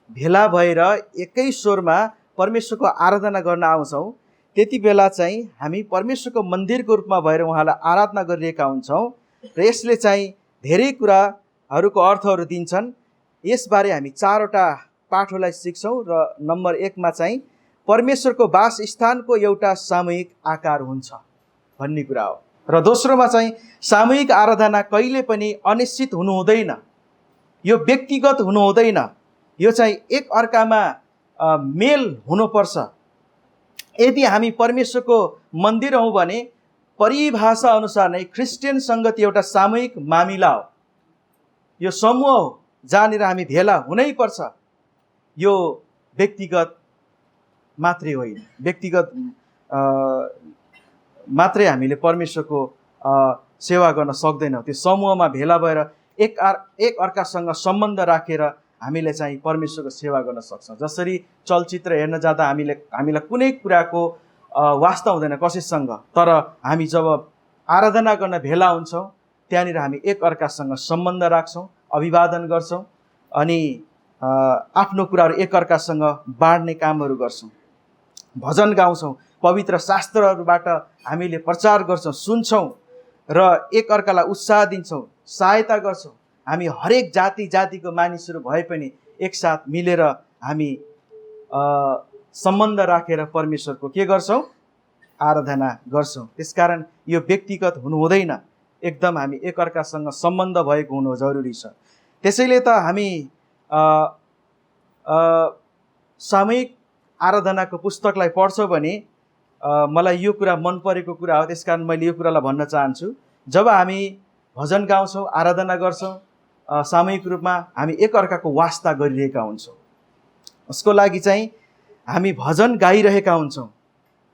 Speaker 1: भेला भएर एकै स्वरमा परमेश्वरको आराधना गर्न आउँछौँ, त्यति बेला चाहिँ हामी परमेश्वरको मन्दिरको रूपमा भएर उहाँलाई आराधना गरिरहेका हुन्छौँ। र यसले चाहिँ धेरै कुराहरूको अर्थहरू दिन्छन्। यसबारे हामी 4वटा पाठहरूलाई सिक्छौँ। र नम्बर 1मा चाहिँ परमेश्वरको वासस्थानको एउटा सामूहिक आकार हुन्छ भन्ने कुरा हो। र दोस्रोमा चाहिँ सामूहिक आराधना कहिले पनि अनिश्चित हुनु हुँदैन, यो व्यक्तिगत हुनु हुँदैन, यो चाहिँ एक अर्कामा मेल हुनुपर्छ। यदि हामी परमेश्वरको मन्दिर हौँ भने परिभाषा अनुसार नै क्रिस्चियन सङ्गति एउटा सामूहिक मामिला हो, यो समूह हो जहाँनिर हामी भेला हुनै पर्छ। यो व्यक्तिगत मात्रै होइन, व्यक्तिगत मात्रै हामीले परमेश्वरको सेवा गर्न सक्दैनौँ। त्यो समूहमा भेला भएर एक अर्कासँग सम्बन्ध राखेर हामीले चाहिँ परमेश्वरको सेवा गर्न सक्छौँ। जसरी चलचित्र हेर्न जाँदा हामीलाई कुनै कुराको वास्ता हुँदैन कसैसँग, तर हामी जब आराधना गर्न भेला हुन्छौँ त्यहाँनिर हामी एक अर्कासँग सम्बन्ध राख्छौँ, अभिवादन गर्छौँ अनि आफ्नो कुराहरू एक अर्कासँग बाँड्ने कामहरू गर्छौँ, भजन गाउँछौँ, पवित्र शास्त्रहरूबाट हामीले प्रचार गर्छौँ, सुन्छौँ र एक अर्कालाई उत्साह दिन्छौँ, सहायता गर्छौँ। हामी हरेक जातिको मानिसहरू भए पनि एकसाथ मिलेर हामी सम्बन्ध राखेर परमेश्वरको के गर्छौँ? आराधना गर्छौँ। त्यसकारण यो व्यक्तिगत हुनु हुँदैन, एकदम हामी एकअर्कासँग सम्बन्ध भएको हुनु जरुरी छ। त्यसैले त हामी सामूहिक आराधनाको पुस्तकलाई पढ्छौँ भने मलाई यो कुरा मन परेको कुरा हो, त्यसकारण मैले यो कुरालाई भन्न चाहन्छु। जब हामी भजन गाउँछौँ, आराधना गर्छौँ, सामूहिक रूपमा हामी एकअर्काको वास्ता गरिरहेका हुन्छौँ। उसको लागि चाहिँ हामी भजन गाइरहेका हुन्छौँ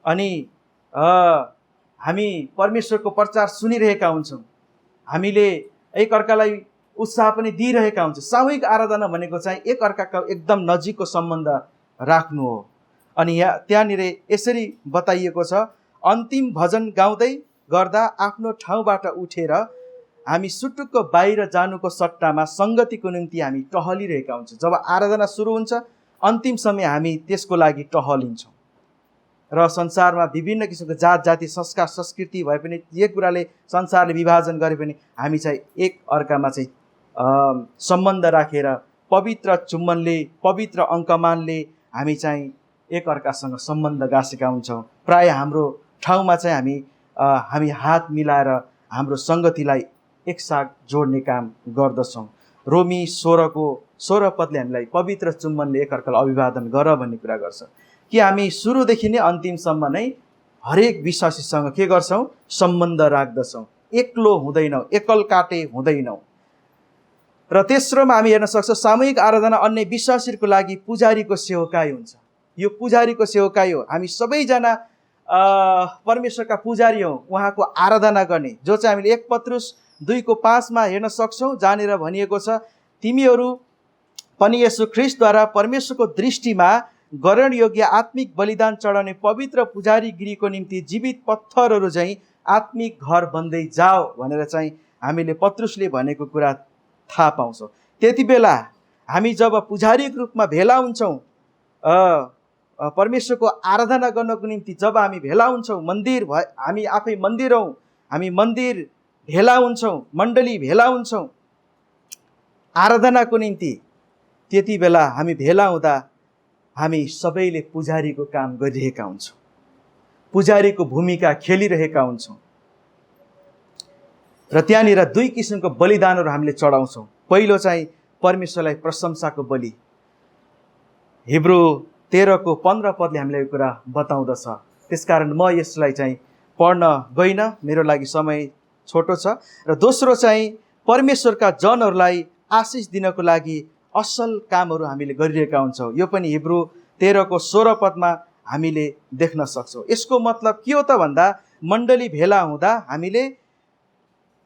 Speaker 1: अनि हामी परमेश्वरको प्रचार सुनिरहेका हुन्छौँ। हामीले एकअर्कालाई उत्साह पनि दिइरहेका हुन्छ। सामूहिक आराधना भनेको चाहिँ एक अर्काको एकदम नजिकको सम्बन्ध राख्नु हो। अनि त्यहाँनिर यसरी बताइएको छ, अन्तिम भजन गाउँदै गर्दा आफ्नो ठाउँबाट उठेर हामी सुटुक्क बाहिर जानुको सट्टामा सङ्गतिको निम्ति हामी टहलिरहेका हुन्छौँ। जब आराधना सुरु हुन्छ अन्तिम समय हामी त्यसको लागि टहलिन्छौँ। र संसारमा विभिन्न किसिमको जात जाति संस्कार संस्कृति भए पनि जे कुराले संसारले विभाजन गरे पनि हामी चाहिँ एक अर्कामा चाहिँ सम्बन्ध राखेर पवित्र चुम्बनले पवित्र अङ्कमानले हामी चाहिँ एक अर्कासँग सम्बन्ध गाँसेका हुन्छौँ। प्राय हाम्रो ठाउँमा चाहिँ हामी हात मिलाएर हाम्रो सङ्गतिलाई एकसाथ जोड्ने काम गर्दछौँ। रोमी 16 पदले हामीलाई पवित्र चुम्बनले एकअर्कालाई अभिवादन गर भन्ने कुरा गर्छ कि हामी सुरुदेखि नै अन्तिमसम्म नै हरेक विश्वासीसँग के गर्छौँ? सम्बन्ध राख्दछौँ, एक्लो हुँदैनौँ, एकल काटे हुँदैनौँ। र तेस्रोमा हामी हेर्न सक्छौँ सामूहिक आराधना अन्य विश्वासीहरूको लागि पुजारीको सेवकाई हुन्छ। यो पुजारीको सेवकाई हो। हामी सबैजना परमेश्वरका पुजारी हौँ, उहाँको आराधना गर्ने, जो चाहिँ हामीले 1 पत्रुस 2:5 हेर्न सक्छौँ, जहाँनिर भनिएको छ, तिमीहरू पनि येशू ख्रीष्टद्वारा परमेश्वरको दृष्टिमा ग्रहण योग्य आत्मिक बलिदान चढाउने पवित्र पुजारी गिरीको निम्ति जीवित पत्थरहरू चाहिँ आत्मिक घर बन्दै जाओ भनेर चाहिँ हामीले पत्रुसले भनेको कुरा थाहा पाउँछौँ। त्यति बेला हामी जब पुजारीको रूपमा भेला हुन्छौँ, परमेश्वरको आराधना गर्नको निम्ति जब हामी भेला हुन्छौँ, हामी आफै मन्दिर हौँ, हामी मन्दिर भेला हुन्छौँ, मण्डली भेला हुन्छौँ आराधनाको निम्ति, त्यति बेला हामी भेला हुँदा हामी सबैले पुजारीको काम गरिरहेका हुन्छौँ, पुजारीको भूमिका खेलिरहेका हुन्छौँ। र त्यहाँनिर 2 किसिमको बलिदानहरू हामीले चढाउँछौँ। पहिलो चाहिँ परमेश्वरलाई प्रशंसाको बलि, हिब्रू 13:15 पदले हामीलाई यो कुरा बताउँदछ। त्यसकारण म यसलाई चाहिँ पढ्न गइनँ, मेरो लागि समय छोटो छ। र दोस्रो चाहिँ परमेश्वरका जनहरूलाई आशिष दिनको लागि असल कामहरू हामीले गरिरहेका हुन्छौँ। यो पनि हिब्रू 13:16 पदमा हामीले देख्न सक्छौँ। यसको मतलब के हो त भन्दा, मण्डली भेला हुँदा हामीले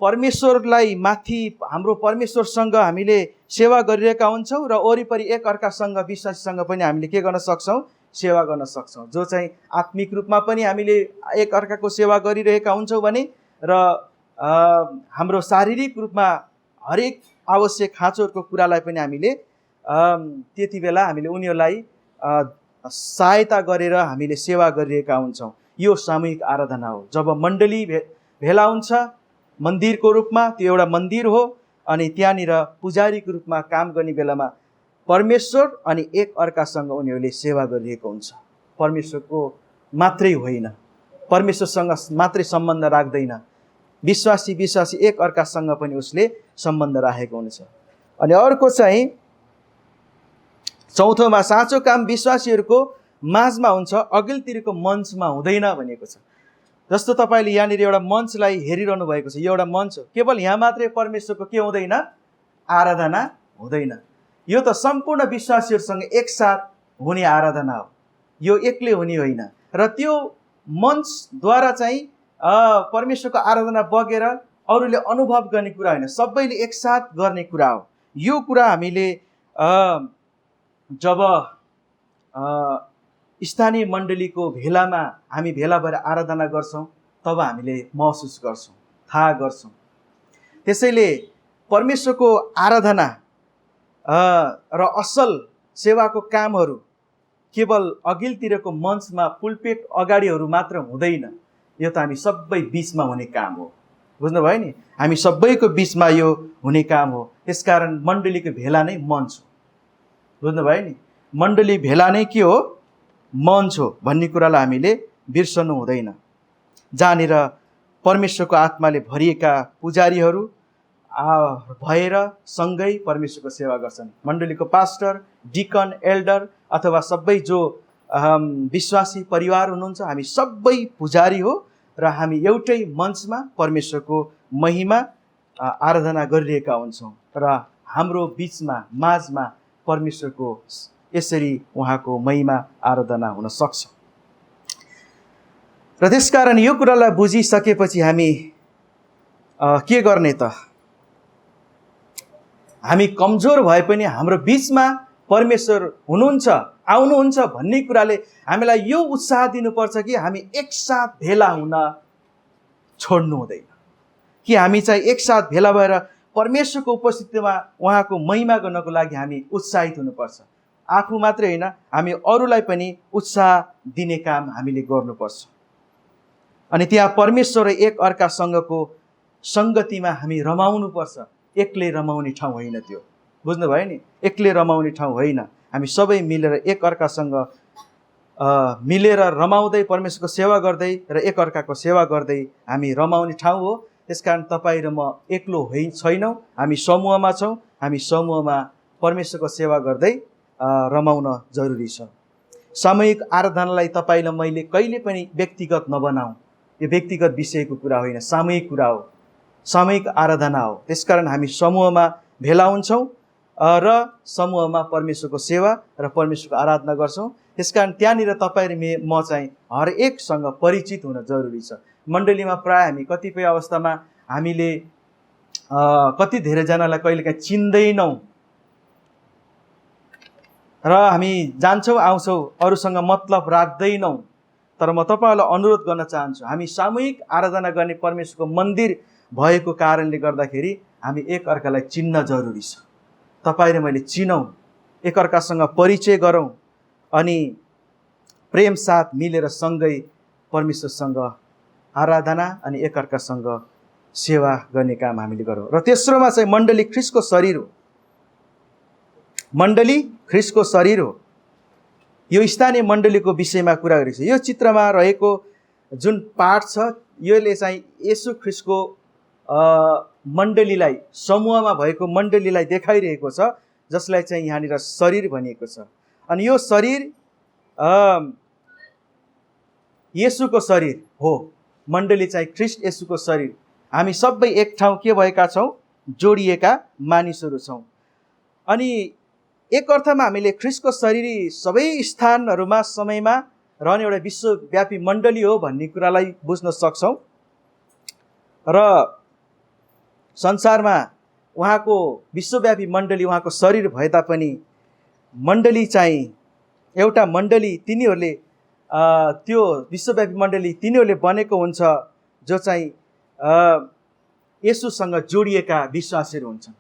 Speaker 1: परमेश्वरलाई माथि हाम्रो परमेश्वरसँग हामीले सेवा गरिरहेका हुन्छौँ र वरिपरि एक अर्कासँग विश्वासीसँग पनि हामीले के गर्न सक्छौँ? सेवा गर्न सक्छौँ। जो चाहिँ आत्मिक रूपमा पनि हामीले एक अर्काको सेवा गरिरहेका हुन्छौँ भने र हाम्रो शारीरिक रूपमा हरेक आवश्यक खाँचोहरूको कुरालाई पनि हामीले त्यति बेला हामीले उनीहरूलाई सहायता गरेर हामीले सेवा गरिरहेका हुन्छौँ। यो सामूहिक आराधना हो। जब मण्डली भेला हुन्छ मन्दिरको रूपमा, त्यो एउटा मन्दिर हो, अनि त्यहाँनिर पुजारीको रूपमा काम गर्ने बेलामा परमेश्वर अनि एक अर्कासँग उनीहरूले सेवा गरिरहेको हुन्छ। परमेश्वरको मात्रै होइन, परमेश्वरसँग मात्रै सम्बन्ध राख्दैन, विश्वासी एक अर्कासँग पनि उसले सम्बन्ध राखेको हुन्छ। अनि अर्को चाहिँ चौथोमा, साँचो काम विश्वासीहरूको माझमा हुन्छ, अघिल्तिरको मञ्चमा हुँदैन भनेको छ। जस्तो तपाईँले यहाँनिर एउटा मञ्चलाई हेरिरहनु भएको छ, यो एउटा मञ्च हो, केवल यहाँ मात्रै परमेश्वरको के हुँदैन? आराधना हुँदैन। यो त सम्पूर्ण विश्वासीहरूसँग एकसाथ हुने आराधना हो, यो एक्लै हुने होइन। र त्यो मञ्चद्वारा चाहिँ परमेश्वरको आराधना बगेर अरूले अनुभव गर्ने कुरा होइन, सबैले एकसाथ गर्ने कुरा हो। यो कुरा हामीले जब स्थानीय मण्डलीको भेलामा हामी भेला भएर आराधना गर्छौँ तब हामीले महसुस गर्छौँ, थाहा गर्छौँ। त्यसैले परमेश्वरको आराधना र असल सेवाको कामहरू केवल अघिल्तिरको मञ्चमा पुलपेट अगाडिहरू मात्र हुँदैन, यो त हामी सबै बिचमा हुने काम हो। बुझ्नुभयो नि? हामी सबैको बिचमा यो हुने काम हो। त्यसकारण मण्डलीको भेला नै मञ्च हो। बुझ्नुभयो नि? मण्डली भेला नै के हो? मञ्च हो भन्ने कुरालाई हामीले बिर्सनु हुँदैन। जहाँनिर परमेश्वरको आत्माले भरिएका पुजारीहरू भएर सँगै परमेश्वरको सेवा गर्छन्। मण्डलीको पास्टर, डिकन, एल्डर अथवा सबै जो विश्वासी परिवार हुनुहुन्छ, हामी सबै पुजारी हो र हामी एउटै मञ्चमा परमेश्वरको महिमा आराधना गरिरहेका हुन्छौँ र हाम्रो बिचमा माझमा परमेश्वरको यसरी उहाँको महिमा आराधना हुन सक्छ। र त्यसकारण यो कुरालाई बुझिसकेपछि हामी के गर्ने त? हामी कमजोर भए पनि हाम्रो बिचमा परमेश्वर हुनुहुन्छ, आउनुहुन्छ भन्ने कुराले हामीलाई यो उत्साह दिनुपर्छ कि हामी एकसाथ भेला हुन छोड्नु हुँदैन, कि हामी चाहिँ एकसाथ भेला भएर परमेश्वरको उपस्थितिमा उहाँको महिमा गर्नको लागि हामी उत्साहित हुनुपर्छ। आफू मात्रै होइन, हामी अरूलाई पनि उत्साह दिने काम हामीले गर्नुपर्छ। अनि त्यहाँ परमेश्वर र एक अर्कासँगको सङ्गतिमा हामी रमाउनुपर्छ। एक्लै रमाउने ठाउँ होइन त्यो, बुझ्नुभयो नि? एक्लै रमाउने ठाउँ होइन, हामी सबै मिलेर एक अर्कासँग मिलेर रमाउँदै परमेश्वरको सेवा गर्दै र एक अर्काको सेवा गर्दै हामी रमाउने ठाउँ हो। त्यसकारण तपाईँ र म एक्लो छैनौँ, हामी समूहमा छौँ। हामी समूहमा परमेश्वरको सेवा गर्दै रमाउन जरुरी छ। सामूहिक आराधनालाई तपाईँ र मैले कहिले पनि व्यक्तिगत नबनाऊ। यो व्यक्तिगत विषयको कुरा होइन, सामूहिक कुरा हो, सामूहिक आराधना हो। त्यसकारण हामी समूहमा भेला हुन्छौँ र समूहमा परमेश्वरको सेवा र परमेश्वरको आराधना गर्छौँ। त्यसकारण त्यहाँनिर तपाईँ र म चाहिँ हरेकसँग परिचित हुन जरुरी छ। मण्डलीमा प्राय हामी कतिपय अवस्थामा हामीले कति धेरैजनालाई कहिलेकाहीँ चिन्दैनौँ र हामी जान्छौँ आउँछौँ, अरूसँग मतलब राख्दैनौँ। तर म तपाईँहरूलाई अनुरोध गर्न चाहन्छु, हामी सामूहिक आराधना गर्ने परमेश्वरको मन्दिर भएको कारणले गर्दाखेरि हामी एक अर्कालाई चिन्न जरुरी छ। तपाईँ र मैले चिनौँ, एकअर्कासँग परिचय गरौँ अनि प्रेम साथ मिलेर सँगै परमेश्वरसँग आराधना अनि एकअर्कासँग सेवा गर्ने काम हामीले गरौँ। र तेस्रोमा चाहिँ मण्डली ख्रीष्टको शरीर हो। मण्डली ख्रीष्टको शरीर हो। यो स्थानीय मण्डलीको विषयमा कुरा गरेको छ। यो चित्रमा रहेको जुन पाठ छ, योले चाहिँ येशू ख्रीष्टको मण्डलीलाई, समूहमा भएको मण्डलीलाई देखाइरहेको छ, जसलाई चाहिँ यहाँनिर शरीर भनिएको छ। अनि यो शरीर येशूको शरीर हो। मण्डली चाहिँ ख्रीष्ट येशूको शरीर। हामी सबै एक ठाउँ के भएका छौँ? जोडिएका मानिसहरू छौँ। अनि एक अर्थमा हामीले ख्रीष्टको शरीर सबै स्थानहरूमा समयमा रहने एउटा विश्वव्यापी मण्डली हो भन्ने कुरालाई बुझ्न सक्छौँ। र संसारमा उहाँको विश्वव्यापी मण्डली उहाँको शरीर भए तापनि मण्डली चाहिँ एउटा मण्डली तिनीहरूले त्यो विश्वव्यापी मण्डली तिनीहरूले बनेको हुन्छ जो चाहिँ येशूसँग जोडिएका विश्वासीहरू हुन्छन्,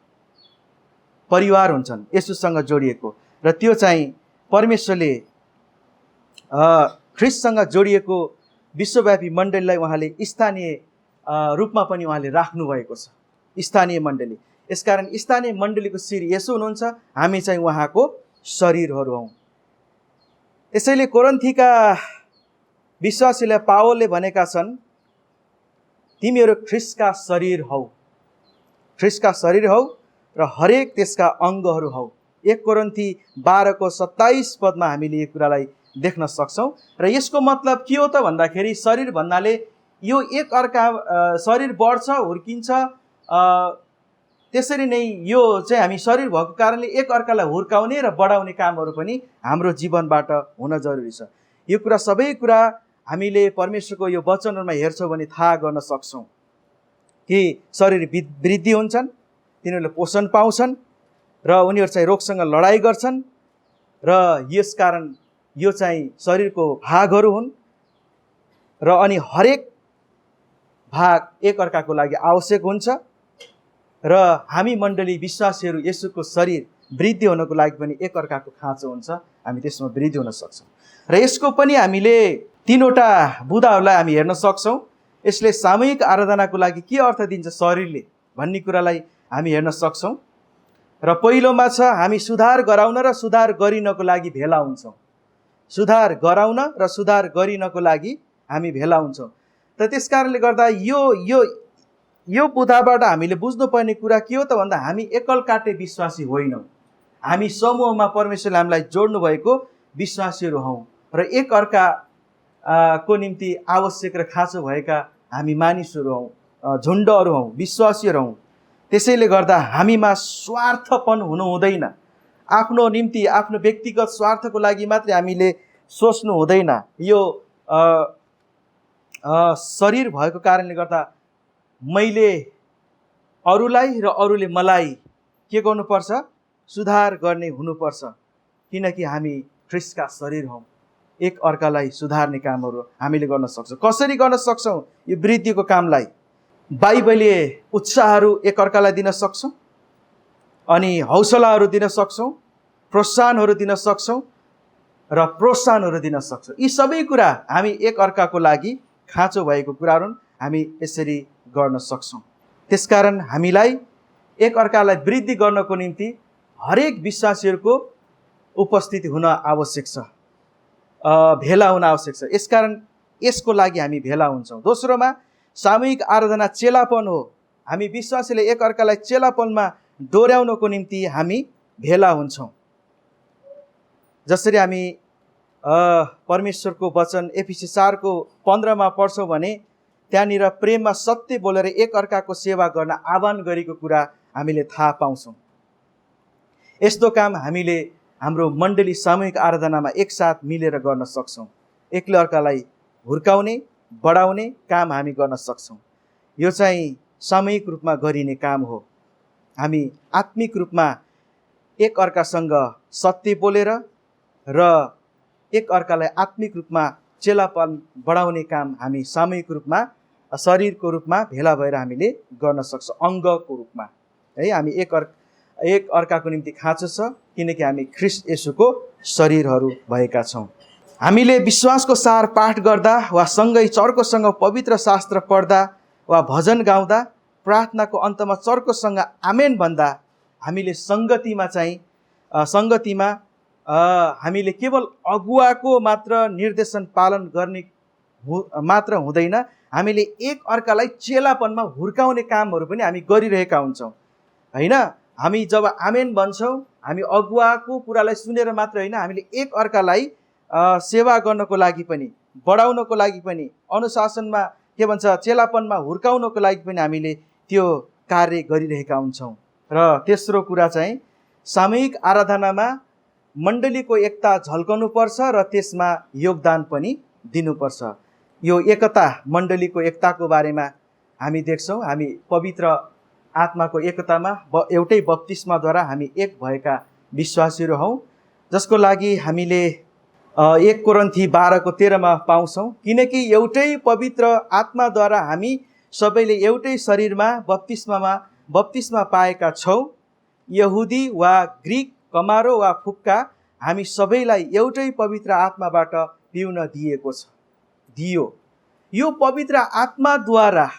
Speaker 1: परिवार हुन्छन् येशूसँग जोडिएको। र त्यो चाहिँ परमेश्वरले ख्रीष्टसँग जोडिएको विश्वव्यापी मण्डलीलाई उहाँले स्थानीय रूपमा पनि उहाँले राख्नुभएको छ, स्थानीय मण्डली। यसकारण स्थानीय मण्डलीको शिर येशू हुनुहुन्छ, हामी चाहिँ उहाँको शरीरहरू हौँ। त्यसैले कोरिन्थीका विश्वासीलाई पावलले भनेका छन्, तिमीहरू ख्रीष्टका शरीर हौ, ख्रीष्टका शरीर हौ र हरेक त्यसका अङ्गहरू हौ। 1 कोरिन्थी 12:27 पदमा हामीले यो कुरालाई देख्न सक्छौँ। र यसको मतलब के हो त भन्दाखेरि, शरीर भन्नाले यो एक अर्का शरीर बढ्छ, हुर्किन्छ, त्यसरी नै यो चाहिँ हामी शरीर भएको कारणले एक अर्कालाई हुर्काउने र बढाउने कामहरू पनि हाम्रो जीवनबाट हुन जरुरी छ। यो कुरा सबै कुरा हामीले परमेश्वरको यो वचनहरूमा हेर्छौँ भने थाहा गर्न सक्छौँ कि शरीर वृद्धि हुन्छन्, तिनीहरूले पोषण पाउँछन् र उनीहरू चाहिँ रोगसँग लडाइँ गर्छन् र यसकारण यो चाहिँ शरीरको भागहरू हुन् र अनि हरेक भाग एक अर्काको लागि आवश्यक हुन्छ। र हामी मण्डली विश्वासीहरू येशूको शरीर वृद्धि हुनको लागि पनि एक अर्काको खाँचो हुन्छ, हामी त्यसमा वृद्धि हुन सक्छौँ। र यसको पनि हामीले 3वटा बुँदाहरूलाई हामी हेर्न सक्छौँ। यसले सामूहिक आराधनाको लागि के अर्थ दिन्छ शरीरले भन्ने कुरालाई हामी हेर्न सक्छौँ। र पहिलोमा छ, हामी सुधार गराउन र सुधार गरिनको लागि भेला हुन्छौँ। सुधार गराउन र सुधार गरिनको लागि हामी भेला हुन्छौँ। त त्यसकारणले गर्दा यो बुँदाबाट हामीले बुझ्नुपर्ने कुरा के हो त भन्दा, हामी एकलकाटे विश्वासी होइनौँ, हामी समूहमा परमेश्वरले हामीलाई जोड्नु भएको विश्वासीहरू हौँ र एक अर्का को निम्ति आवश्यक र खाँचो भएका हामी मानिसहरू हौँ, झुन्डहरू हौँ, विश्वासीहरू हौँ। त्यसैले गर्दा हामीमा स्वार्थपन हुनु हुँदैन। आफ्नो निम्ति, आफ्नो व्यक्तिगत स्वार्थको लागि मात्रै हामीले सोच्नु हुँदैन। यो शरीर भएको कारणले गर्दा मैले अरूलाई र अरूले मलाई के गर्नुपर्छ? सुधार गर्ने हुनुपर्छ, किनकि हामी ख्रीष्टका शरीर हौँ। एक अर्कालाई सुधार्ने कामहरू हामीले गर्न सक्छौँ। कसरी गर्न सक्छौँ यो वृद्धिको कामलाई? बाइबलीय उत्साहहरू एक अर्कालाई दिन सक्छौँ, अनि हौसलाहरू दिन सक्छौँ, प्रोत्साहनहरू दिन सक्छौँ र प्रोत्साहनहरू दिन सक्छौँ। यी सबै कुरा हामी एक अर्काको लागि खाँचो भएको कुराहरू हामी यसरी गर्न सक्छौँ। त्यसकारण हामीलाई एक अर्कालाई वृद्धि गर्नको निम्ति हरेक विश्वासीहरूको उपस्थिति हुन आवश्यक छ, भेला हुन आवश्यक छ। यसकारण यसको लागि हामी भेला हुन्छौँ। दोस्रोमा सामूहिक आराधना चेलापन हो। हामी विश्वासीले एक अर्कालाई चेलापनमा डोर्याउनको निम्ति हामी भेला हुन्छौँ। जसरी हामी परमेश्वरको वचन एफिसी 4:15 पढ्छौँ भने त्यहाँनिर प्रेममा सत्य बोलेर एक अर्काको सेवा गर्न आह्वान गरेको कुरा हामीले थाहा पाउँछौँ। यस्तो काम हामीले हाम्रो मण्डली सामूहिक आराधनामा एकसाथ मिलेर गर्न सक्छौँ। एकले अर्कालाई हुर्काउने बढाउने काम हामी गर्न सक्छौँ। यो चाहिँ सामूहिक रूपमा गरिने काम हो। हामी आत्मिक रूपमा एक अर्कासँग सत्य बोलेर र एक अर्कालाई आत्मिक रूपमा चेलापन बढाउने काम हामी सामूहिक रूपमा शरीरको रूपमा भेला भएर हामीले गर्न सक्छौँ, अङ्गको रूपमा है। हामी एक अर्काको निम्ति खाँचो छ, किनकि हामी ख्रीष्ट येशूको शरीरहरू भएका छौँ। हामीले विश्वासको सार पाठ गर्दा वा सँगै चर्कोसँग पवित्र शास्त्र पढ्दा वा भजन गाउँदा प्रार्थनाको अन्तमा चर्कोसँग आमेन भन्दा हामीले सङ्गतिमा हामीले केवल अगुवाको मात्र निर्देशन पालन गर्ने मात्र हुँदैन, हामीले एक अर्कालाई चेलापनमा हुर्काउने कामहरू पनि हामी गरिरहेका हुन्छौँ होइन। हामी जब आमेन भन्छौँ, हामी अगुवाको कुरालाई सुनेर मात्र होइन, हामीले एक अर्कालाई सेवा गर्नको लागि पनि, बढाउनको लागि पनि, अनुशासनमा के भन्छ चेलापनमा हुर्काउनको लागि पनि हामीले त्यो कार्य गरिरहेका हुन्छौँ। र तेस्रो कुरा चाहिँ सामूहिक आराधनामा मण्डलीको एकता झल्कनुपर्छ र त्यसमा योगदान पनि दिनुपर्छ। यो एकता, मण्डलीको एकताको बारेमा हामी देख्छौँ। हामी पवित्र आत्माको एकतामा एउटै बप्तिस्माद्वारा हामी एक भएका विश्वासीहरू हौँ, जसको लागि हामीले 1 कोरिन्थी 12:13 पाउँछौँ। किनकि एउटै पवित्र आत्माद्वारा हामी सबैले एउटै शरीरमा बप्तिस्मा पाएका छौँ। यहुदी वा ग्रिक, कमारो वा फुक्का, हामी सबैलाई एउटै पवित्र आत्माबाट पिउन दियो। यो पवित्र आत्माद्वारा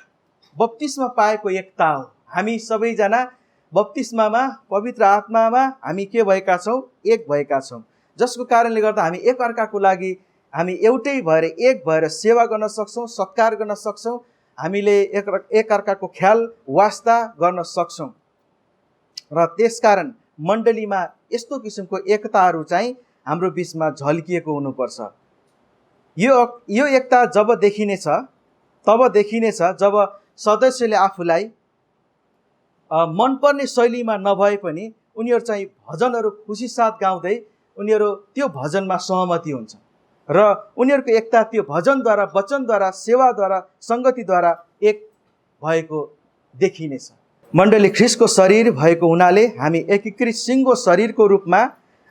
Speaker 1: बप्तिस्मा पाएको एकता हो। हामी सबैजना बप्तिस्मामा पवित्र आत्मामा हामी के भएका छौँ? एक भएका छौँ, जसको कारणले गर्दा हामी एक अर्काको लागि हामी एउटै भएर एक भएर सेवा गर्न सक्छौँ, सत्कार गर्न सक्छौँ, हामीले एक अर्काको ख्याल वास्ता गर्न सक्छौँ। र त्यसकारण मण्डलीमा यस्तो किसिमको एकताहरू चाहिँ हाम्रो बिचमा झल्किएको हुनुपर्छ। यो एकता जब देखिनेछ जब सदस्यले आफूलाई मनपर्ने शैलीमा नभए पनि उनीहरू चाहिँ भजनहरू खुसी साथ गाउँदै उनीहरू त्यो भजनमा सहमति हुन्छ र उनीहरूको एकता त्यो भजनद्वारा, वचनद्वारा, सेवाद्वारा, सङ्गतिद्वारा एक भएको देखिनेछ। मण्डली ख्रीष्टको शरीर भएको हुनाले हामी एकीकृत सिङ्गो शरीरको रूपमा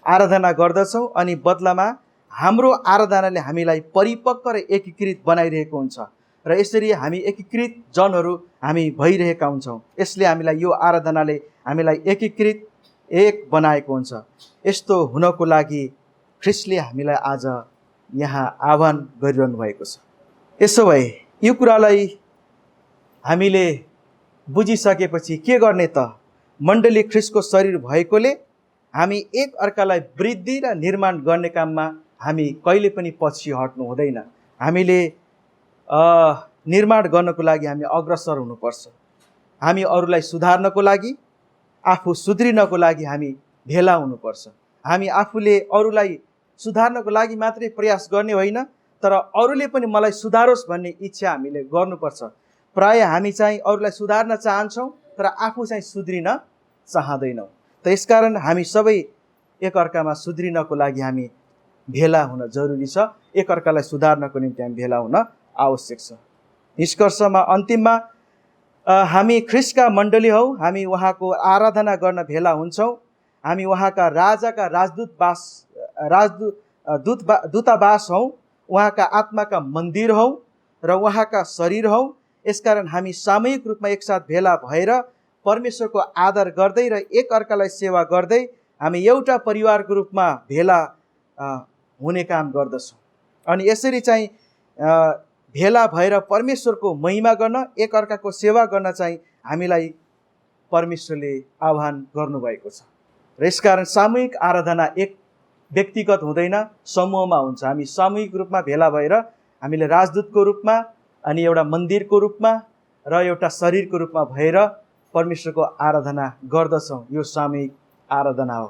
Speaker 1: आराधना गर्दछौँ, अनि बदलामा हाम्रो आराधनाले हामीलाई परिपक्व र एकीकृत बनाइरहेको हुन्छ र यसरी हामी एकीकृत जनहरू हामी भइरहेका हुन्छौँ। यसले हामीलाई, यो आराधनाले हामीलाई एकीकृत एक बनाएको हुन्छ। यस्तो हुनको लागि ख्रीष्टले हामीलाई आज यहाँ आह्वान गरिरहनु भएको छ। यसो भए यो कुरालाई हामीले बुझिसकेपछि के गर्ने त? मण्डली ख्रीष्टको शरीर भएकोले हामी एक अर्कालाई वृद्धि र निर्माण गर्ने काममा हामी कहिले पनि पछि हट्नु हुँदैन। हामीले निर्माण गर्नको लागि हामी अग्रसर हुनुपर्छ। हामी अरूलाई सुधार्नको लागि, आफू सुध्रिनको लागि हामी भेला हुनुपर्छ। हामी आफूले अरूलाई सुधार्नको लागि मात्रै प्रयास गर्ने होइन, तर अरूले पनि मलाई सुधारोस् भन्ने इच्छा हामीले गर्नुपर्छ। प्राय हामी चाहिँ अरूलाई सुधार्न चाहन्छौँ, तर आफू चाहिँ सुध्रिन चाहँदैनौँ। त यसकारण हामी सबै एकअर्कामा सुध्रिनको लागि हामी भेला हुन जरुरी छ। एकअर्कालाई सुधार्नको निम्ति हामी भेला हुन आवश्यक छ। निष्कर्षमा, अन्तिममा हामी ख्रिस्टका मण्डली हौ, हामी उहाँको आराधना गर्न भेला हुन्छौँ। हामी उहाँका राजाका दूतावास हौ, उहाँका आत्माका मन्दिर हौ र उहाँका शरीर हौ। यसकारण हामी सामूहिक रूपमा एकसाथ भेला भएर परमेश्वरको आदर गर्दै र एक अर्कालाई सेवा गर्दै हामी एउटा परिवारको रूपमा भेला हुने काम गर्दछौँ। अनि यसरी चाहिँ भेला भएर परमेश्वरको महिमा गर्न, एक अर्काको सेवा गर्न चाहिँ हामीलाई परमेश्वरले आह्वान गर्नुभएको छ। र यसकारण सामूहिक आराधना एक व्यक्तिगत हुँदैन, समूहमा हुन्छ। हामी सामूहिक रूपमा भेला भएर हामीले राजदूतको रूपमा अनि एउटा मन्दिरको रूपमा र एउटा शरीरको रूपमा भएर परमेश्वरको आराधना गर्दछौँ। यो सामूहिक आराधना हो।